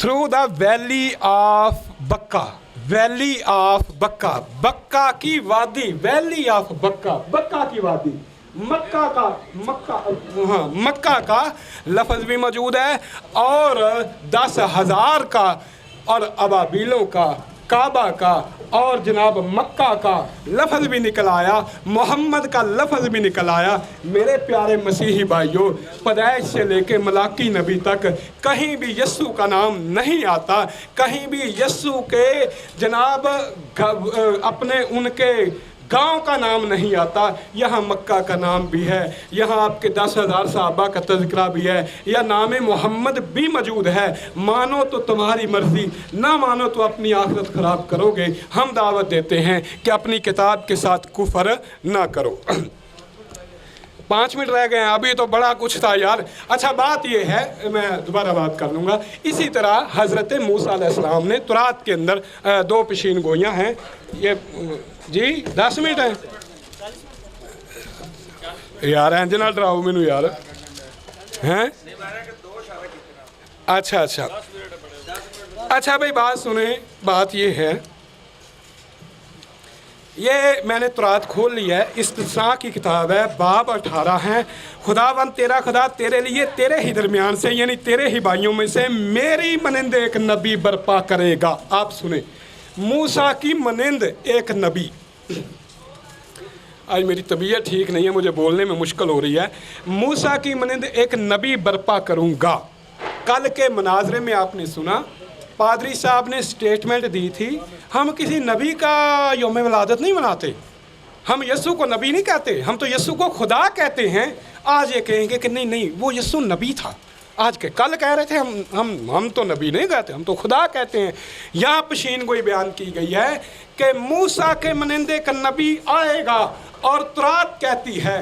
Speaker 8: through the valley of Baca, valley of Baca, Baca की वादी, वैली ऑफ बक्का, बक्का की वादी, मक्का का, मक्का, हाँ मक्का का लफ्ज़ भी मौजूद है, और 10,000 का, और अबाबीलों का, काबा का, और जनाब मक्का का लफ्ज़ भी निकल आया, मोहम्मद का लफ्ज़ भी निकल आया। मेरे प्यारे मसीही भाइयों, पैदाइश से लेके मलाकी नबी तक कहीं भी यस्सु का नाम नहीं आता, कहीं भी यस्सु के जनाब अपने उनके गांव का नाम नहीं आता। यहाँ मक्का का नाम भी है, यहाँ आपके 10,000 सहाबा का तज़किरा भी है, या नाम मोहम्मद भी मौजूद है। मानो तो तुम्हारी मर्ज़ी, ना मानो तो अपनी आखिरत ख़राब करोगे। हम दावत देते हैं कि अपनी किताब के साथ कुफर ना करो। 5 मिनट रह गए हैं, अभी तो बड़ा कुछ था यार। अच्छा बात ये है, मैं दोबारा बात कर लूँगा। इसी तरह हज़रत मूसा अलैहिस्सलाम ने तुरात के अंदर 2 पेशीन गोइयाँ हैं, ये जी 10 मिनट हैं यार, इंज ना डराओ मैनू यार, हैं? अच्छा अच्छा अच्छा भाई बात सुने, बात ये है, ये मैंने तुरात खोल लिया है, इस्तिस्ना की किताब है, बाब 18 है। खुदावंद तेरा खुदा तेरे लिए तेरे ही दरमियान से, यानी तेरे ही भाइयों में से मेरी मनिंद एक नबी बर्पा करेगा। आप सुने, मूसा की मनिंद एक नबी। आज मेरी तबीयत ठीक नहीं है, मुझे बोलने में मुश्किल हो रही है। मूसा की मनिंद एक नबी बर्पा करूँगा। कल के मनाजरे में आपने सुना, पादरी साहब ने स्टेटमेंट दी थी, हम किसी नबी का यौम विलादत नहीं मनाते, हम यस्सु को नबी नहीं कहते, हम तो यस्सु को खुदा कहते हैं। आज ये कहेंगे कि नहीं नहीं वो यस्सु नबी था, आज के कल कह रहे थे हम तो नबी नहीं कहते, हम तो खुदा कहते हैं। यहाँ पेशीन गोई बयान की गई है कि मूसा के मनिंदे का नबी आएगा, और तुरात कहती है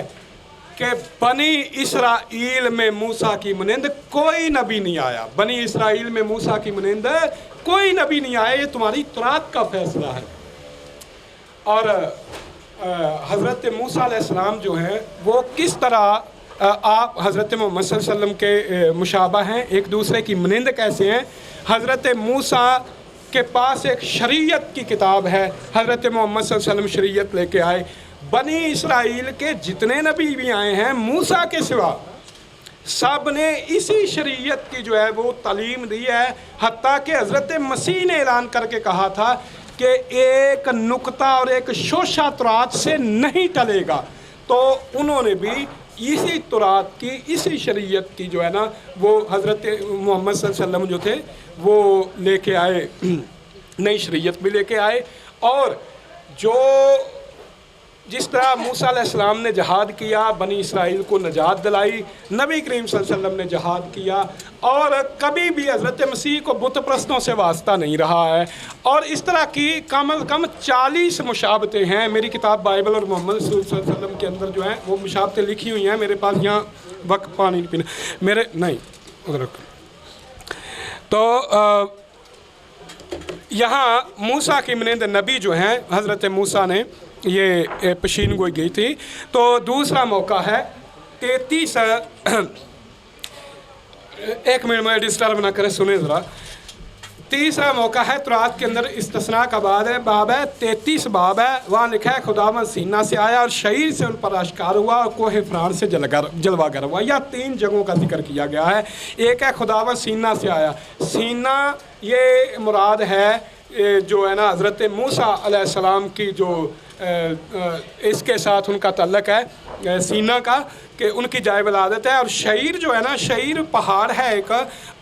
Speaker 8: कि बनी इसराइल में मूसा की मनिंद कोई नबी नहीं आया, बनी इसराइल में मूसा की मनिंद कोई नबी नहीं आया। ये तुम्हारी तुरात का फैसला है। और हज़रत मूसा अलैहिस्सलाम जो हैं वो किस तरह आप हज़रत मोहम्मद सल्लल्लाहु अलैहि वसल्लम के मुशाबा हैं, एक दूसरे की मनिंद कैसे हैं। हज़रत मूसा के पास एक शरीयत की किताब है, हज़रत मोहम्मद सल्लल्लाहु अलैहि वसल्लम शरीयत लेके आए। बनी इसराइल के जितने नबी भी आए हैं मूसा के सिवा, सब ने इसी शरीयत की जो है वो तालीम दी है। हत्ता कि हज़रत मसीह ने ऐलान करके कहा था कि एक नुक्ता और एक शोशा तुरात से नहीं टलेगा। तो उन्होंने भी इसी तुरात की, इसी शरीयत की जो है ना वो हज़रत मोहम्मद सल्लल्लाहु अलैहि वसल्लम जो थे वो लेके आए, नई शरीयत भी लेके आए। और जो जिस तरह मूसा अलैहिस्सलाम ने जहाद किया, बनी इसराइल को नजात दिलाई, नबी करीम सल्लल्लाहु अलैहि वसल्लम ने जहाद किया, और कभी भी हज़रत मसीह को बुत परस्तों से वास्ता नहीं रहा है। और इस तरह की कम अज़ कम 40 मुशाबतें हैं मेरी किताब बाइबल और मोहम्मद सल्लल्लाहु अलैहि वसल्लम के अंदर जो हैं वो मुशाबतें लिखी हुई हैं मेरे पास। यहाँ वक्त पानी नहीं पीना मेरे नहीं उधर। तो यहाँ मूसा की मिनंद नबी जो हैं, हज़रत मूसा ने ये पेशीन गोई गई थी। तो दूसरा मौका है 33 एक मिनट में डिस्टर्ब ना करे, सुने ज़रा। तीसरा मौका है तौरात के अंदर इस्तिस्ना का बाब है 33 बाब है, वहाँ लिखा है खुदावंद सीना से आया और शहीर से उन पर आश्कार हुआ और कोहे फरान से जलवागर हुआ। या 3 जगहों का जिक्र किया गया है। एक है खुदावंद सीना से आया, सीना ये मुराद है जो है ना हज़रत मूसा अलैहिस्सलाम की जो इसके साथ उनका तल्लक है सीना का, कि उनकी जाए विलादत है। और शहीर जो है ना, शहीर पहाड़ है एक,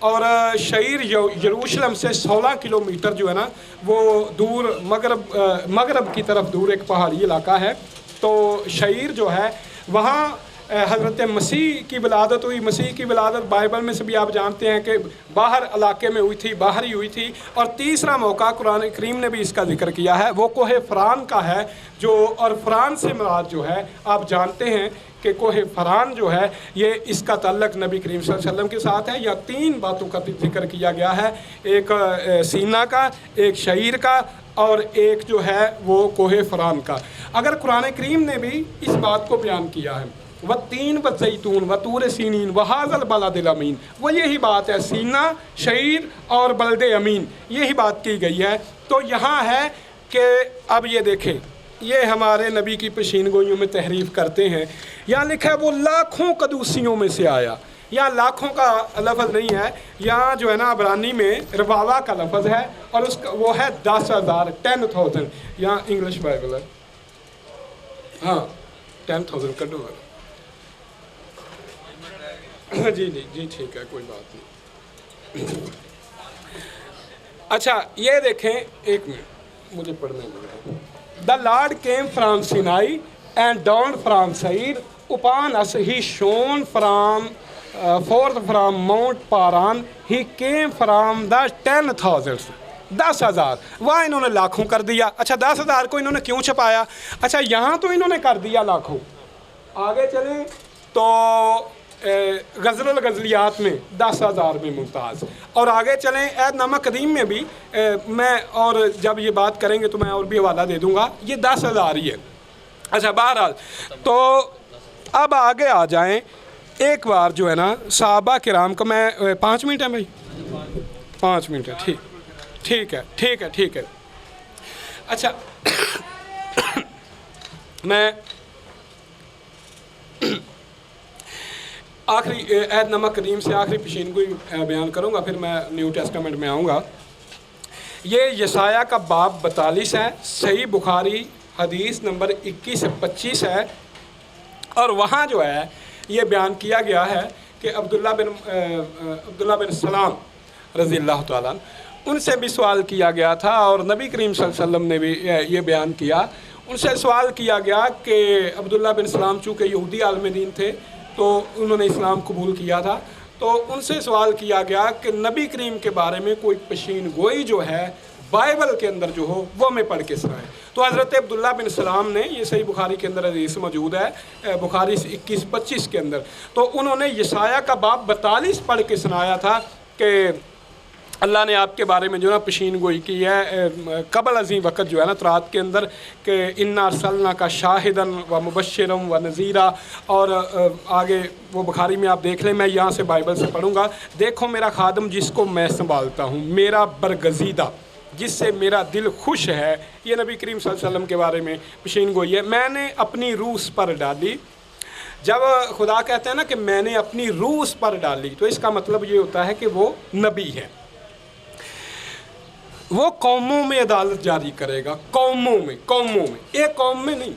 Speaker 8: और शहीर यरूशलेम से 16 किलोमीटर जो है ना वो दूर मगरब की तरफ दूर एक पहाड़ी इलाका है। तो शहीर जो है वहाँ हज़रत मसीह की विलादत हुई। मसीह की विलादत बाइबल में से भी आप जानते हैं कि बाहर इलाके में हुई थी, बाहर ही हुई थी। और तीसरा मौका कुरान करीम ने भी इसका जिक्र किया है, वो कोहे फरान का है जो, और फरान से मुराद जो है आप जानते हैं कि कोहे फरान जो है ये इसका ताल्लुक़ नबी करीम सल्लल्लाहु अलैहि वसल्लम के साथ है। या 3 बातों का जिक्र किया गया है, एक सीना का, एक शहीर का, और एक जो है वो कोहे फरान का। अगर कुरान करीम ने भी इस बात को बयान किया है, व तीन व जैतून व तूर सीनीन व हाज़ल बलदिल अमीन, वो यही बात है, सीना, शहीर और बलद अमीन, यही बात की गई है। तो यहाँ है कि अब ये देखें, ये हमारे नबी की पेशीन गोइयों में तहरीफ़ करते हैं। यहाँ लिखा है वो लाखों कदूसियों में से आया। यहाँ लाखों का लफ्ज़ नहीं है, यहाँ जो है ना अबरानी में रवावा का लफ्ज़ है, और उसका वो है 10,000, 10,000। यहाँ इंग्लिश बाइबल है, हाँ 10,000 कर दो। जी जी जी ठीक है, कोई बात नहीं। अच्छा ये देखें, एक मिनट मुझे पढ़ने लगा। The Lord came from Sinai and down from सईर upon us he shone from forth from Mount Paran, he came from the 10,000, 10,000। वहाँ इन्होंने लाखों कर दिया। अच्छा 10,000 को इन्होंने क्यों छपाया? अच्छा यहाँ तो इन्होंने कर दिया लाखों। आगे चलें तो गज़ल गज़लियात में 10,000 में मुमताज़, और आगे चलें ऐहदनामा कदीम में भी मैं, और जब ये बात करेंगे तो मैं और भी हवाला दे दूँगा, ये 10,000 ही है। अच्छा बहरहाल, तो अब आगे आ जाएं। एक बार जो है ना सहाबा किराम का, मैं 5 मिनट है भाई, 5 मिनट है, ठीक है ठीक है ठीक है। अच्छा मैं आखिरी ऐहदनामा कदीम से आखिरी पेशीन को बयान करूँगा, फिर मैं न्यू टेस्टामेंट में आऊँगा। ये यसाया का बाब 42 है, सही बुखारी हदीस नंबर 21 से 25 है, और वहाँ जो है ये बयान किया गया है कि अब्दुल्ला बिन सलाम रज़ी अल्लाह तआला उनसे भी सवाल किया गया था, और नबी करीम सल्लल्लाहु अलैहि वसल्लम ने भी ये बयान किया। उनसे सवाल किया गया कि अब्दुल्ला बिन सलाम चूँकि यहूदी आलम दीन थे तो उन्होंने इस्लाम कबूल किया था, तो उनसे सवाल किया गया कि नबी करीम के बारे में कोई पेशीन गोई जो है बाइबल के अंदर जो हो वो हमें पढ़ के सुनाए। तो हज़रत अब्दुल्ला बिन सलाम ने, ये सही बुखारी के अंदर हदीस मौजूद है, बुखारी 21-25 के अंदर, तो उन्होंने यसाया का बाब 42 पढ़ के सुनाया था कि अल्लाह ने आपके बारे में जो ना पेशीन गोई की है कबल अज़ीम वक़्त जो है ना तौरात के अंदर, कि इन्ना अरसलना का शाहिदन व मुबश्शिरन व नज़ीरा। और आगे वो बुखारी में आप देख लें, मैं यहाँ से बाइबल से पढ़ूँगा। देखो मेरा खादम जिसको मैं संभालता हूँ, मेरा बरगज़ीदा जिससे मेरा दिल खुश है। ये नबी करीम सल्लल्लाहु अलैहि वसल्लम के बारे में पेशीन गोई है। मैंने अपनी रूह उस पर डाली। जब खुदा कहते हैं ना कि मैंने अपनी रूह उस पर डाली, तो इसका मतलब ये होता है कि वो नबी है, वो कौमों में अदालत जारी करेगा, कौमों में, एक कौम में नहीं।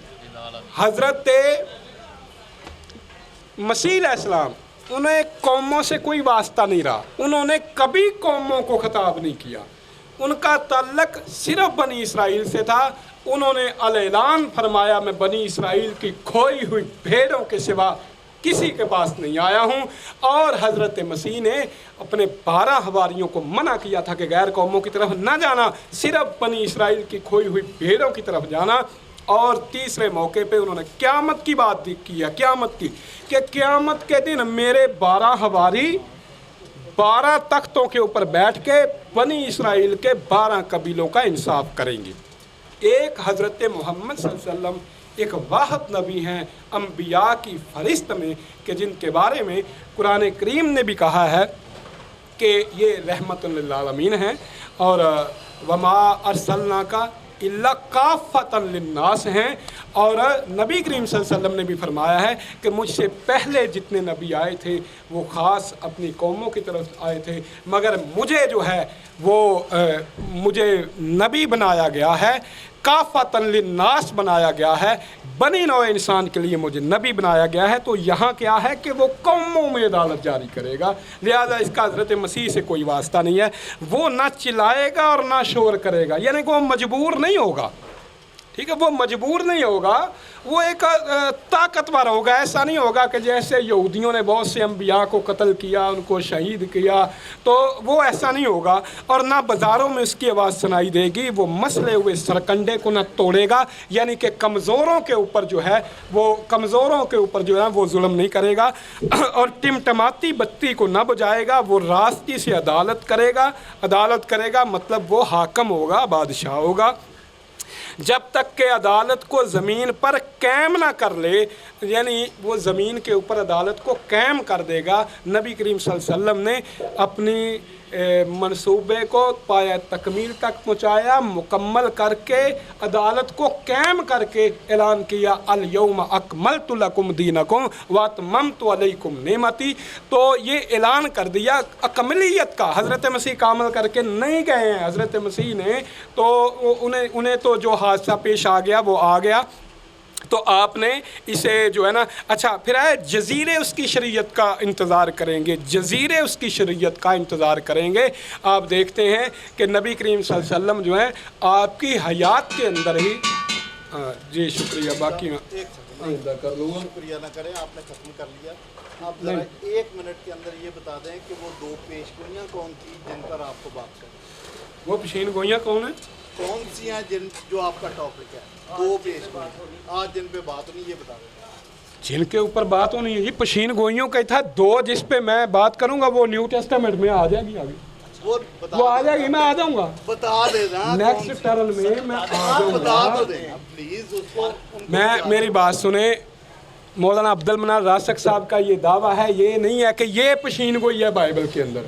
Speaker 8: हज़रत मसीह अलैहिस्सलाम, उन्हें कौमों से कोई वास्ता नहीं रहा, उन्होंने कभी कौमों को खिताब नहीं किया। उनका ताल्लुक सिर्फ बनी इसराइल से था। उन्होंने अल-ऐलान फरमाया, मैं बनी इसराइल की खोई हुई भेड़ों के सिवा किसी के पास नहीं आया हूँ। और हज़रत मसीह ने अपने 12 हवारियों को मना किया था कि गैर कौमों की तरफ न जाना, सिर्फ बनी इसराइल की खोई हुई भेड़ों की तरफ जाना। और तीसरे मौके पे उन्होंने क़यामत की बात की है, क़यामत की, कि क़यामत के दिन मेरे 12 हवारी 12 तख्तों के ऊपर बैठ के बनी इसराइल के 12 कबीलों का इंसाफ करेंगे। एक हज़रत मोहम्मद सल्लल्लाहु अलैहि वसल्लम एक वाहिद नबी हैं अंबिया की फहरिस्त में, कि जिनके बारे में कुरान करीम ने भी कहा है कि ये रहमतुल लिल आलमीन हैं और वमा अरसलना का इल्ला काफ़तन लिन्नास हैं। और नबी करीम सल्लल्लाहु अलैहि वसल्लम ने भी फरमाया है कि मुझसे पहले जितने नबी आए थे वो ख़ास अपनी कौमों की तरफ आए थे, मगर मुझे जो है वो मुझे नबी बनाया गया है, काफ़तन लिन्नास बनाया गया है, बनी नौ इंसान के लिए मुझे नबी बनाया गया है। तो यहाँ क्या है कि वो कौमों में अदालत जारी करेगा, लिहाजा इसका हज़रत मसीह से कोई वास्ता नहीं है। वो ना चिल्लाएगा और ना शोर करेगा, यानी कि वो मजबूर नहीं होगा, ठीक है, वो मजबूर नहीं होगा, वो एक ताकतवर होगा। ऐसा नहीं होगा कि जैसे यहूदियों ने बहुत से अंबिया को कत्ल किया, उनको शहीद किया, तो वो ऐसा नहीं होगा। और ना बाज़ारों में उसकी आवाज़ सुनाई देगी, वो मसले हुए सरकंडे को ना तोड़ेगा, यानी कि कमज़ोरों के ऊपर जो है वो कमज़ोरों के ऊपर जो है वो जुल्म नहीं करेगा। और टिमटमाती बत्ती को ना बुझाएगा, वो रास्ती से अदालत करेगा, मतलब वो हाकम होगा, बादशाह होगा। जब तक के अदालत को ज़मीन पर कायम ना कर ले, यानी वो ज़मीन के ऊपर अदालत को कायम कर देगा। नबी करीम सल्लल्लाहु अलैहि वसल्लम ने अपनी मंसूबे को पाया तकमील तक पहुँचाया, मुकम्मल करके अदालत को कायम करके ऐलान किया, अल यौम अकमलतु लकुम दीनकुम व अतममतु अलैकुम नेमती। तो ये ऐलान कर दिया अकमलियत का। हज़रत मसीह कामल करके नहीं गए हैं हज़रत मसीह ने, तो उन्हें तो जो हादसा पेश आ गया वो आ गया। तो आपने इसे जो है ना, अच्छा फिर है जज़ीरे उसकी शरीयत का इंतज़ार करेंगे, जज़ीरे उसकी शरीयत का इंतज़ार करेंगे। आप देखते हैं कि नबी करीम सल्लल्लाहु अलैहि वसल्लम जो है आपकी हयात के अंदर ही जी शुक्रिया, बाकी मैं आइंदा कर लूँगा।
Speaker 5: शुक्रिया ना करें, आपने खत्म कर लिया। आप ज़रा 1 मिनट के अंदर ये बता दें कि वो 2 पेशगोइयाँ कौन थी जिन पर आपको बात करें।
Speaker 8: वो पेशीन गोइयाँ कौन है,
Speaker 5: कौन सी हैं जो आपका टॉपिक है? 2 पेशगोइयाँ आज जिन पे बात नहीं, ये बता दें
Speaker 8: जिनके ऊपर बात होनी है। ये पेशीन गोइयों का था 2 जिस पे मैं बात करूँगा, वो न्यू टेस्टामेंट में आ जाएगी आगे, वो आ जाएगी, मैं आ जाऊँगा,
Speaker 5: बता देना
Speaker 8: नेक्स्ट टर्न में मैं आ जाऊँगा
Speaker 5: प्लीज़ उसको।
Speaker 8: मैं मेरी बात सुने, मौलाना अब्दुल मन्नान रासक साहब का ये दावा है, ये नहीं है कि ये पेशीन गोई है बाइबल के अंदर।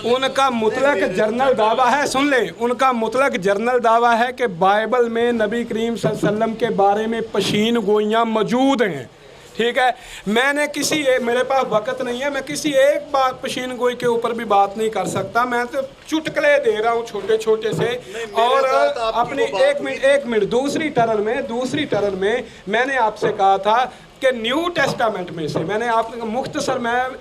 Speaker 8: उनका मुतलक जर्नल दावा है, सुन ले, उनका मुतलक जर्नल दावा है कि बाइबल में नबी करीम सल्लल्लाहु अलैहि वसल्लम के बारे में पेशीन गोइयाँ मौजूद हैं। ठीक है, मैंने मेरे पास वक़्त नहीं है, मैं किसी एक बात पेशीन गोई के ऊपर भी बात नहीं कर सकता। मैं तो चुटकले दे रहा हूँ छोटे छोटे से। और अपनी एक मिनट दूसरी टर्न में मैंने आपसे कहा था कि न्यू टेस्टामेंट में से मैंने आपको मुख्तसर में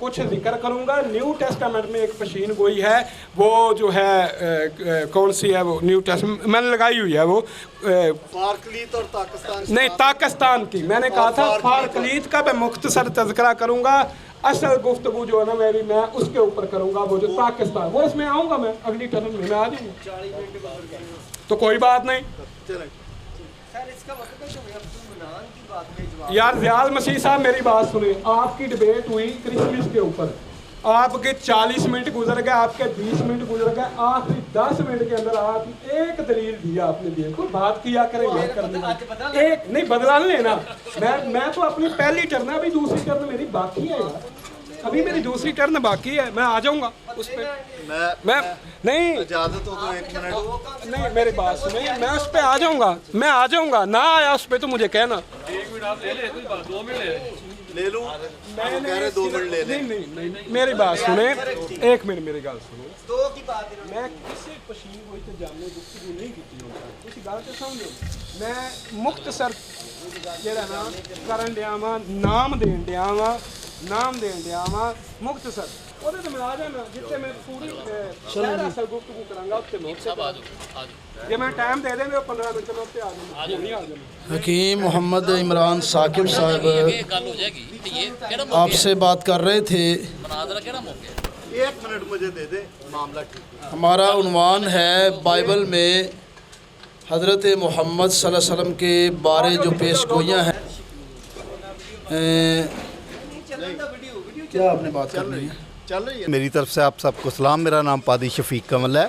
Speaker 8: कुछ जिक्र करूँगा। न्यू टेस्टामेंट में एक पेशीन गोई है, वो जो है कौन सी है, वो न्यू टेस्टामेंट मैंने लगाई हुई है, वो
Speaker 5: फारकलीत और ताकिस्तान
Speaker 8: नहीं, ताकिस्तान की मैंने कहा था। फारकलीत का मैं मुख्तसर तज़किरा करूँगा, असल गुफ्तगू जो है ना मेरी, मैं उसके ऊपर करूँगा। वो जो पाकिस्तान, वो इसमें आऊँगा मैं, अगली टर्न में मैं आ जाऊँगा, तो कोई बात नहीं।
Speaker 4: सर इसका मतलब है कि अब्दुल की बात में जवाब
Speaker 8: यार ज़ियाल मसीह साहब मेरी बात सुने, आपकी डिबेट हुई क्रिसमस के ऊपर, आपके 40 मिनट गुजर गए, आपके 20 मिनट गुजर गए, आखिरी 10 मिनट के अंदर आप एक दलील दिया, आपने दिया, कोई बात किया करें एक नहीं बदला नहीं लेना। मैं तो अपनी पहली टर्न है, अभी दूसरी टर्न मेरी बाकी है यार, अभी मेरी दूसरी टर्न बाकी है, मैं आ जाऊंगा उस पर। मैं नहीं
Speaker 5: इजाजत हो तो 1 मिनट
Speaker 8: नहीं, मेरी बात सुने, मैं उस पर आ जाऊंगा, ना आया उस पर तो मुझे कहना।
Speaker 1: 1 मिनट आप ले ले, 2 मिनट
Speaker 5: ले लूँ,
Speaker 8: मैंने
Speaker 5: 2 मिनट ले लें।
Speaker 8: नहीं मेरी बात सुने, 1 मिनट मेरी गल सुनो।
Speaker 4: दो की बात है,
Speaker 8: मैं किसी पशीन को तो जानने गुफ्तगू नहीं की किसी गल तो समझो। मैं मुख्तसर जेड़ा ना करन दिया वा, नाम देन दिया वा मुख्तसर
Speaker 3: ਉਹਦੇ ਤੇ ਮੈਂ ਆ ਜਾਣਾ ਜਿੱਥੇ ਮੈਂ ਪੂਰੀ ਸ਼ਹਿਰ ਅਸਲ ਗੁਫ਼ਤਗੂ ਕਰਾਂਗਾ ਉੱਥੇ ਮੈਂ
Speaker 2: सब आ जाओ
Speaker 3: ਜੇ ਮੈਂ ਟਾਈਮ ਦੇ ਦੇਵੇ 15 ਮਿੰਟ ਮੈਂ ਉੱਥੇ ਆ ਜਾਣਾ ਨਹੀਂ ਆ ਜਾਣਾ
Speaker 6: हकीम मोहम्मद इमरान साकिब साहब
Speaker 2: ये गल हो जाएगी तो ये केड़ा मौका
Speaker 6: आपसे बात कर रहे थे।
Speaker 2: मुनाजरा केड़ा मौका है?
Speaker 5: 1 मिनट मुझे दे दे, मामला ठीक।
Speaker 6: हमारा उन्वान है बाइबल में हज़रत मोहम्मद सल्लल्लाहु अलैहि वसल्लम के बारे जो पेश गोइयाँ हैं। क्या आपने बात करनी है?
Speaker 5: चल रही है। मेरी तरफ से आप सबको सलाम। मेरा नाम पादी शफीक कमल है।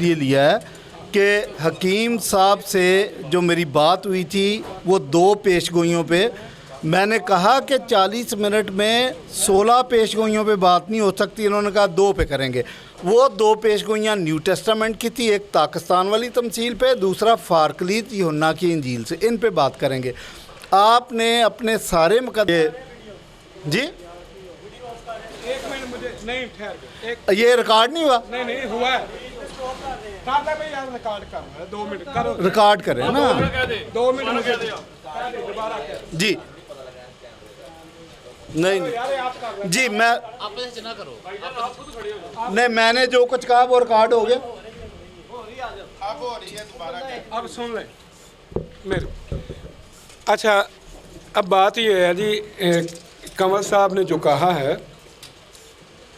Speaker 5: ये लिया है कि हकीम साहब से जो मेरी बात हुई थी वो 2 पेशगोइयों पे मैंने कहा कि 40 मिनट में 16 पेशगोइयों पे बात नहीं हो सकती। इन्होंने कहा 2 पे करेंगे। वो 2 पेशगोइयाँ न्यू टेस्टामेंट की थी, एक पाकिस्तान वाली तमसील पे, दूसरा फारकलीत यूहन्ना की इंजील से। इन पे बात करेंगे। आपने अपने सारे मुकदमे जी
Speaker 3: 1 मिनट मुझे नहीं ठहर एक
Speaker 5: ये रिकॉर्ड नहीं हुआ,
Speaker 3: नहीं हुआ है काटा भाई यार रिकॉर्ड कर रहा है 2 मिनट करो
Speaker 5: रिकॉर्ड करें ना
Speaker 3: 2 मिनट मुझे दोबारा कह
Speaker 5: जी। नहीं
Speaker 3: यार आप कर रहे
Speaker 5: जी, मैं
Speaker 2: आप ऐसे ना करो।
Speaker 5: नहीं, मैंने जो कुछ कहा वो रिकॉर्ड हो गया।
Speaker 3: अब सुन ले मेरे। अच्छा अब बात ये है जी कमल साहब ने जो कहा है,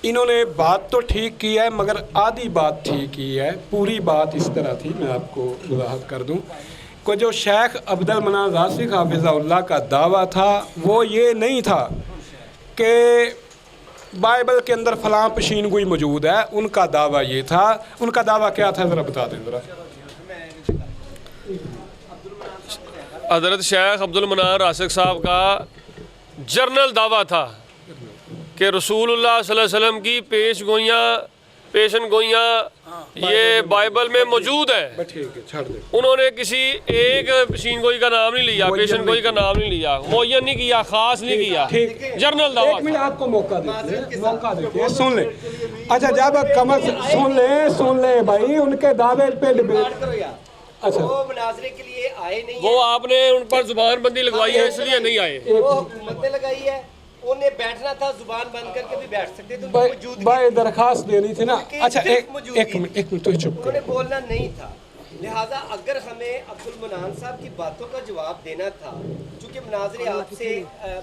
Speaker 3: इन्होंने बात तो ठीक की है मगर आधी बात ठीक की है। पूरी बात इस तरह थी, मैं आपको वजाहत कर दूं कि जो शेख अब्दुल मनान रासिक हाफिज़हुल्लाह का दावा था वो ये नहीं था कि बाइबल के अंदर फ़लाँ पेशीन गोई मौजूद है। उनका दावा ये था। उनका दावा क्या था ज़रा बता दें ज़रा।
Speaker 1: हज़रत शेख अब्दुल मनान रासिक साहब का जर्नल दावा था कि रसूलुल्लाह सल्लल्लाहु अलैहि वसल्लम की पेशन गोइयाँ ये बाइबल में मौजूद है।
Speaker 3: ठीक है छोड़ दे।
Speaker 1: उन्होंने किसी एक पेशीन गोई का नाम नहीं लिया, पेशन गोई का नाम नहीं लिया, मुअय्यन नहीं किया, खास नहीं किया,
Speaker 3: ठीक
Speaker 1: जर्नल दावा।
Speaker 3: 1 मिनट आपको मौका देते हैं सुन ले। अच्छा जब कमल सुन ले भाई उनके दावे पे डिबेट
Speaker 4: करो यार।
Speaker 3: अच्छा
Speaker 4: वो मुनाजरे के लिए आए नहीं
Speaker 1: वो आपने उन पर जुबान बंदी लगवाई है इसलिए नहीं आए।
Speaker 4: वो हुकूमत ने लगाई है। उन्हें बैठना था, जुबान बंद करके भी बैठ सकते थे। उनकी मौजूदगी
Speaker 3: भाई दरखास्त देनी थी ना।
Speaker 4: उनकी
Speaker 3: अच्छा
Speaker 4: सिर्फ
Speaker 3: एक
Speaker 4: मौजूदगी
Speaker 3: मिनट तो चुप
Speaker 4: उन्होंने
Speaker 3: करो।
Speaker 4: बोलना नहीं था। लिहाजा अगर हमें अब्दुल मनान साहब की बातों का जवाब देना था, चूँकि मुनाजरे आपसे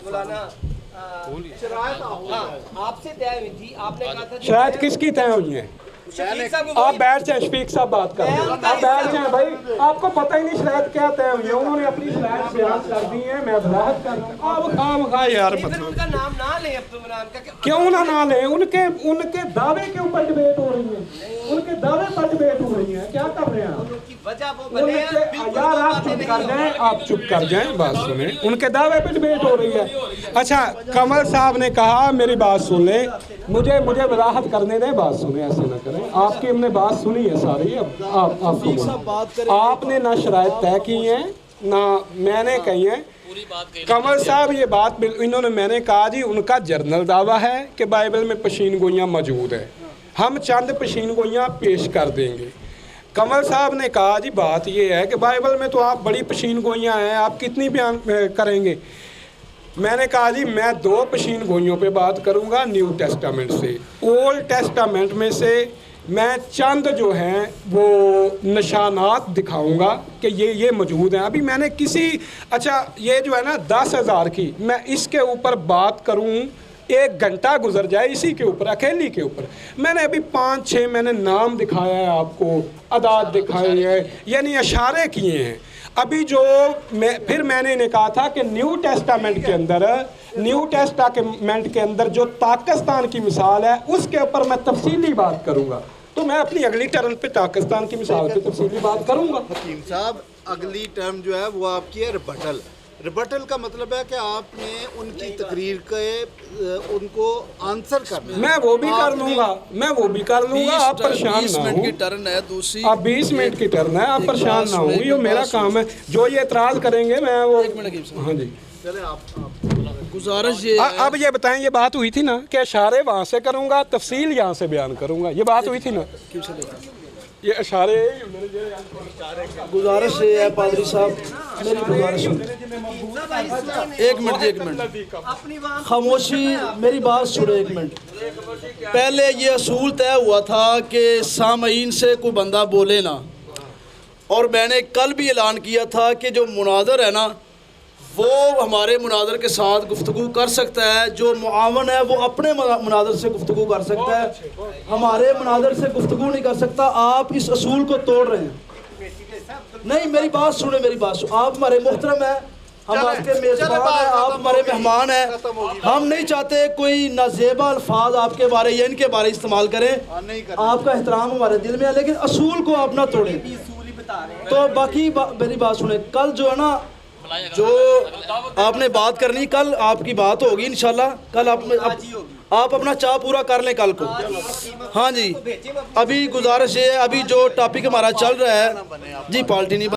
Speaker 4: मौलाना हाँ आपसे तय हुई थी। आपने कहा था
Speaker 3: शायद किसकी तय हुई है?
Speaker 4: शफीक साहब को
Speaker 3: आप बैठ जाए, शफीक साहब बात कर रहे हैं। आप बैठ जाए भाई, आपको पता ही नहीं शायद क्या तय हुई है। उन्होंने अपनी शायद बयान कर दी है, मैं वजाहत कर रहा हूं। आप काम खा यार
Speaker 4: फिर
Speaker 3: मतलब
Speaker 4: उनका नाम ना लें अब्दुल मनान का
Speaker 3: क्यों ना लें? उनके दावे के ऊपर डिबेट हो रही है। उनके दावे पर डिबेट हो रही है। क्या कर रहे हैं आप?
Speaker 4: उनकी वजह वो बने हैं, बिल्कुल
Speaker 3: यार
Speaker 4: वो
Speaker 3: आप
Speaker 4: बातें
Speaker 3: चुप
Speaker 4: नहीं
Speaker 3: कर
Speaker 4: हो
Speaker 3: जाएं,
Speaker 4: रही।
Speaker 3: आप चुप कर जाएं, बात सुने। उनके दावे पे डिबेट हो रही है। अच्छा कमल साहब ने कहा मेरी बात सुन ले, मुझे वजाहत करने दें, बात सुने, ऐसे ना करें। आपकी हमने बात सुनी है सारी। अब आपको आपने ना शराइत तय की हैं ना मैंने कही हैं।
Speaker 2: पूरी बात कही।
Speaker 3: कमल साहब ये बात इन्होंने मैंने कहा जी उनका जर्नल दावा है कि बाइबल में पेशीन गोइयाँ मौजूद है। हम चंद पेशीन गोइयाँ पेश कर देंगे। कमल साहब ने कहा जी बात ये है कि बाइबल में तो आप बड़ी पेशीन गोइयाँ हैं, आप कितनी बयान करेंगे? मैंने कहा जी मैं 2 पेशीन गोइयों पे बात करूँगा न्यू टेस्टामेंट से। ओल्ड टेस्टामेंट में से मैं चंद जो हैं वो निशानात दिखाऊंगा कि ये मौजूद हैं। अभी मैंने अच्छा ये जो है ना 10,000 की, मैं इसके ऊपर बात करूं 1 घंटा गुजर जाए इसी के ऊपर, अकेली के ऊपर। मैंने अभी 5-6 मैंने नाम दिखाया है आपको, अदाद दिखाई है, यानी इशारे किए हैं। अभी जो फिर मैंने इन्हें कहा था कि न्यू टेस्टामेंट के अंदर जो पाकिस्तान की मिसाल है उसके ऊपर मैं तफसीली बात करूंगा। तो मैं अपनी अगली टर्म पे पाकिस्तान की मिसाल पे तफसीली बात करूंगा।
Speaker 5: हकीम साहब अगली टर्म जो है वो आपकी है रिबटल का मतलब है कि आपने उनकी तकरीर के उनको आंसर करना।
Speaker 3: मैं वो भी कर लूंगा, आप परेशान
Speaker 6: 20
Speaker 3: ना
Speaker 6: मिनट
Speaker 3: हो।
Speaker 6: की टर्न है दूसरी।
Speaker 3: आप 20 मिनट की टर्न है, आप परेशान ना हो, ये मेरा काम है। जो ये एतराज़ करेंगे मैं वो हाँ जी
Speaker 5: चले आप
Speaker 6: गुजारिश ये है।
Speaker 3: अब ये बताएं, ये बात हुई थी ना कि इशारे वहाँ से करूँगा, तफसील यहाँ से बयान करूँगा, ये बात हुई थी ना। ये इशारे ही होंदे ने जेह्ड़े
Speaker 6: गुजारिश ये है पादरी साहब, मेरी गुजारिश है। एक मिनट जी, एक मिनट
Speaker 4: अपनी बात
Speaker 6: खामोशी, मेरी बात सुनो एक मिनट। पहले ये असूल तय हुआ था कि सामईन से कोई बंदा बोले ना, और मैंने कल भी ऐलान किया था कि जो मुनादर है ना वो हमारे मुनादर के साथ गुफ्तगू कर सकता है, जो मुआवन है वो अपने मुनादर से गुफ्तगू कर सकता है, हमारे मुनादर से गुफ्तगू नहीं कर सकता। आप इस असूल को तोड़ रहे हैं। नहीं, मेरी बात सुने, मेरी बात सुनो। आप हमारे मोहतरम हैं, हम आपके मेज़बान हैं, आप हमारे मेहमान हैं। हम नहीं चाहते कोई नाजेबा अल्फाज आपके बारे या इनके बारे इस्तेमाल करें। आपका एहतराम हमारे दिल में है, लेकिन असूल को आप ना तोड़ें। तो बाकी मेरी बात सुने, कल जो है ना जो आपने बात करनी, कल आपकी बात होगी इंशाल्लाह। कल आप अपना चाह पूरा कर लें कल को। हाँ जी, अभी गुजारिश है, अभी जो टॉपिक हमारा चल रहा है जी, पार्टी नहीं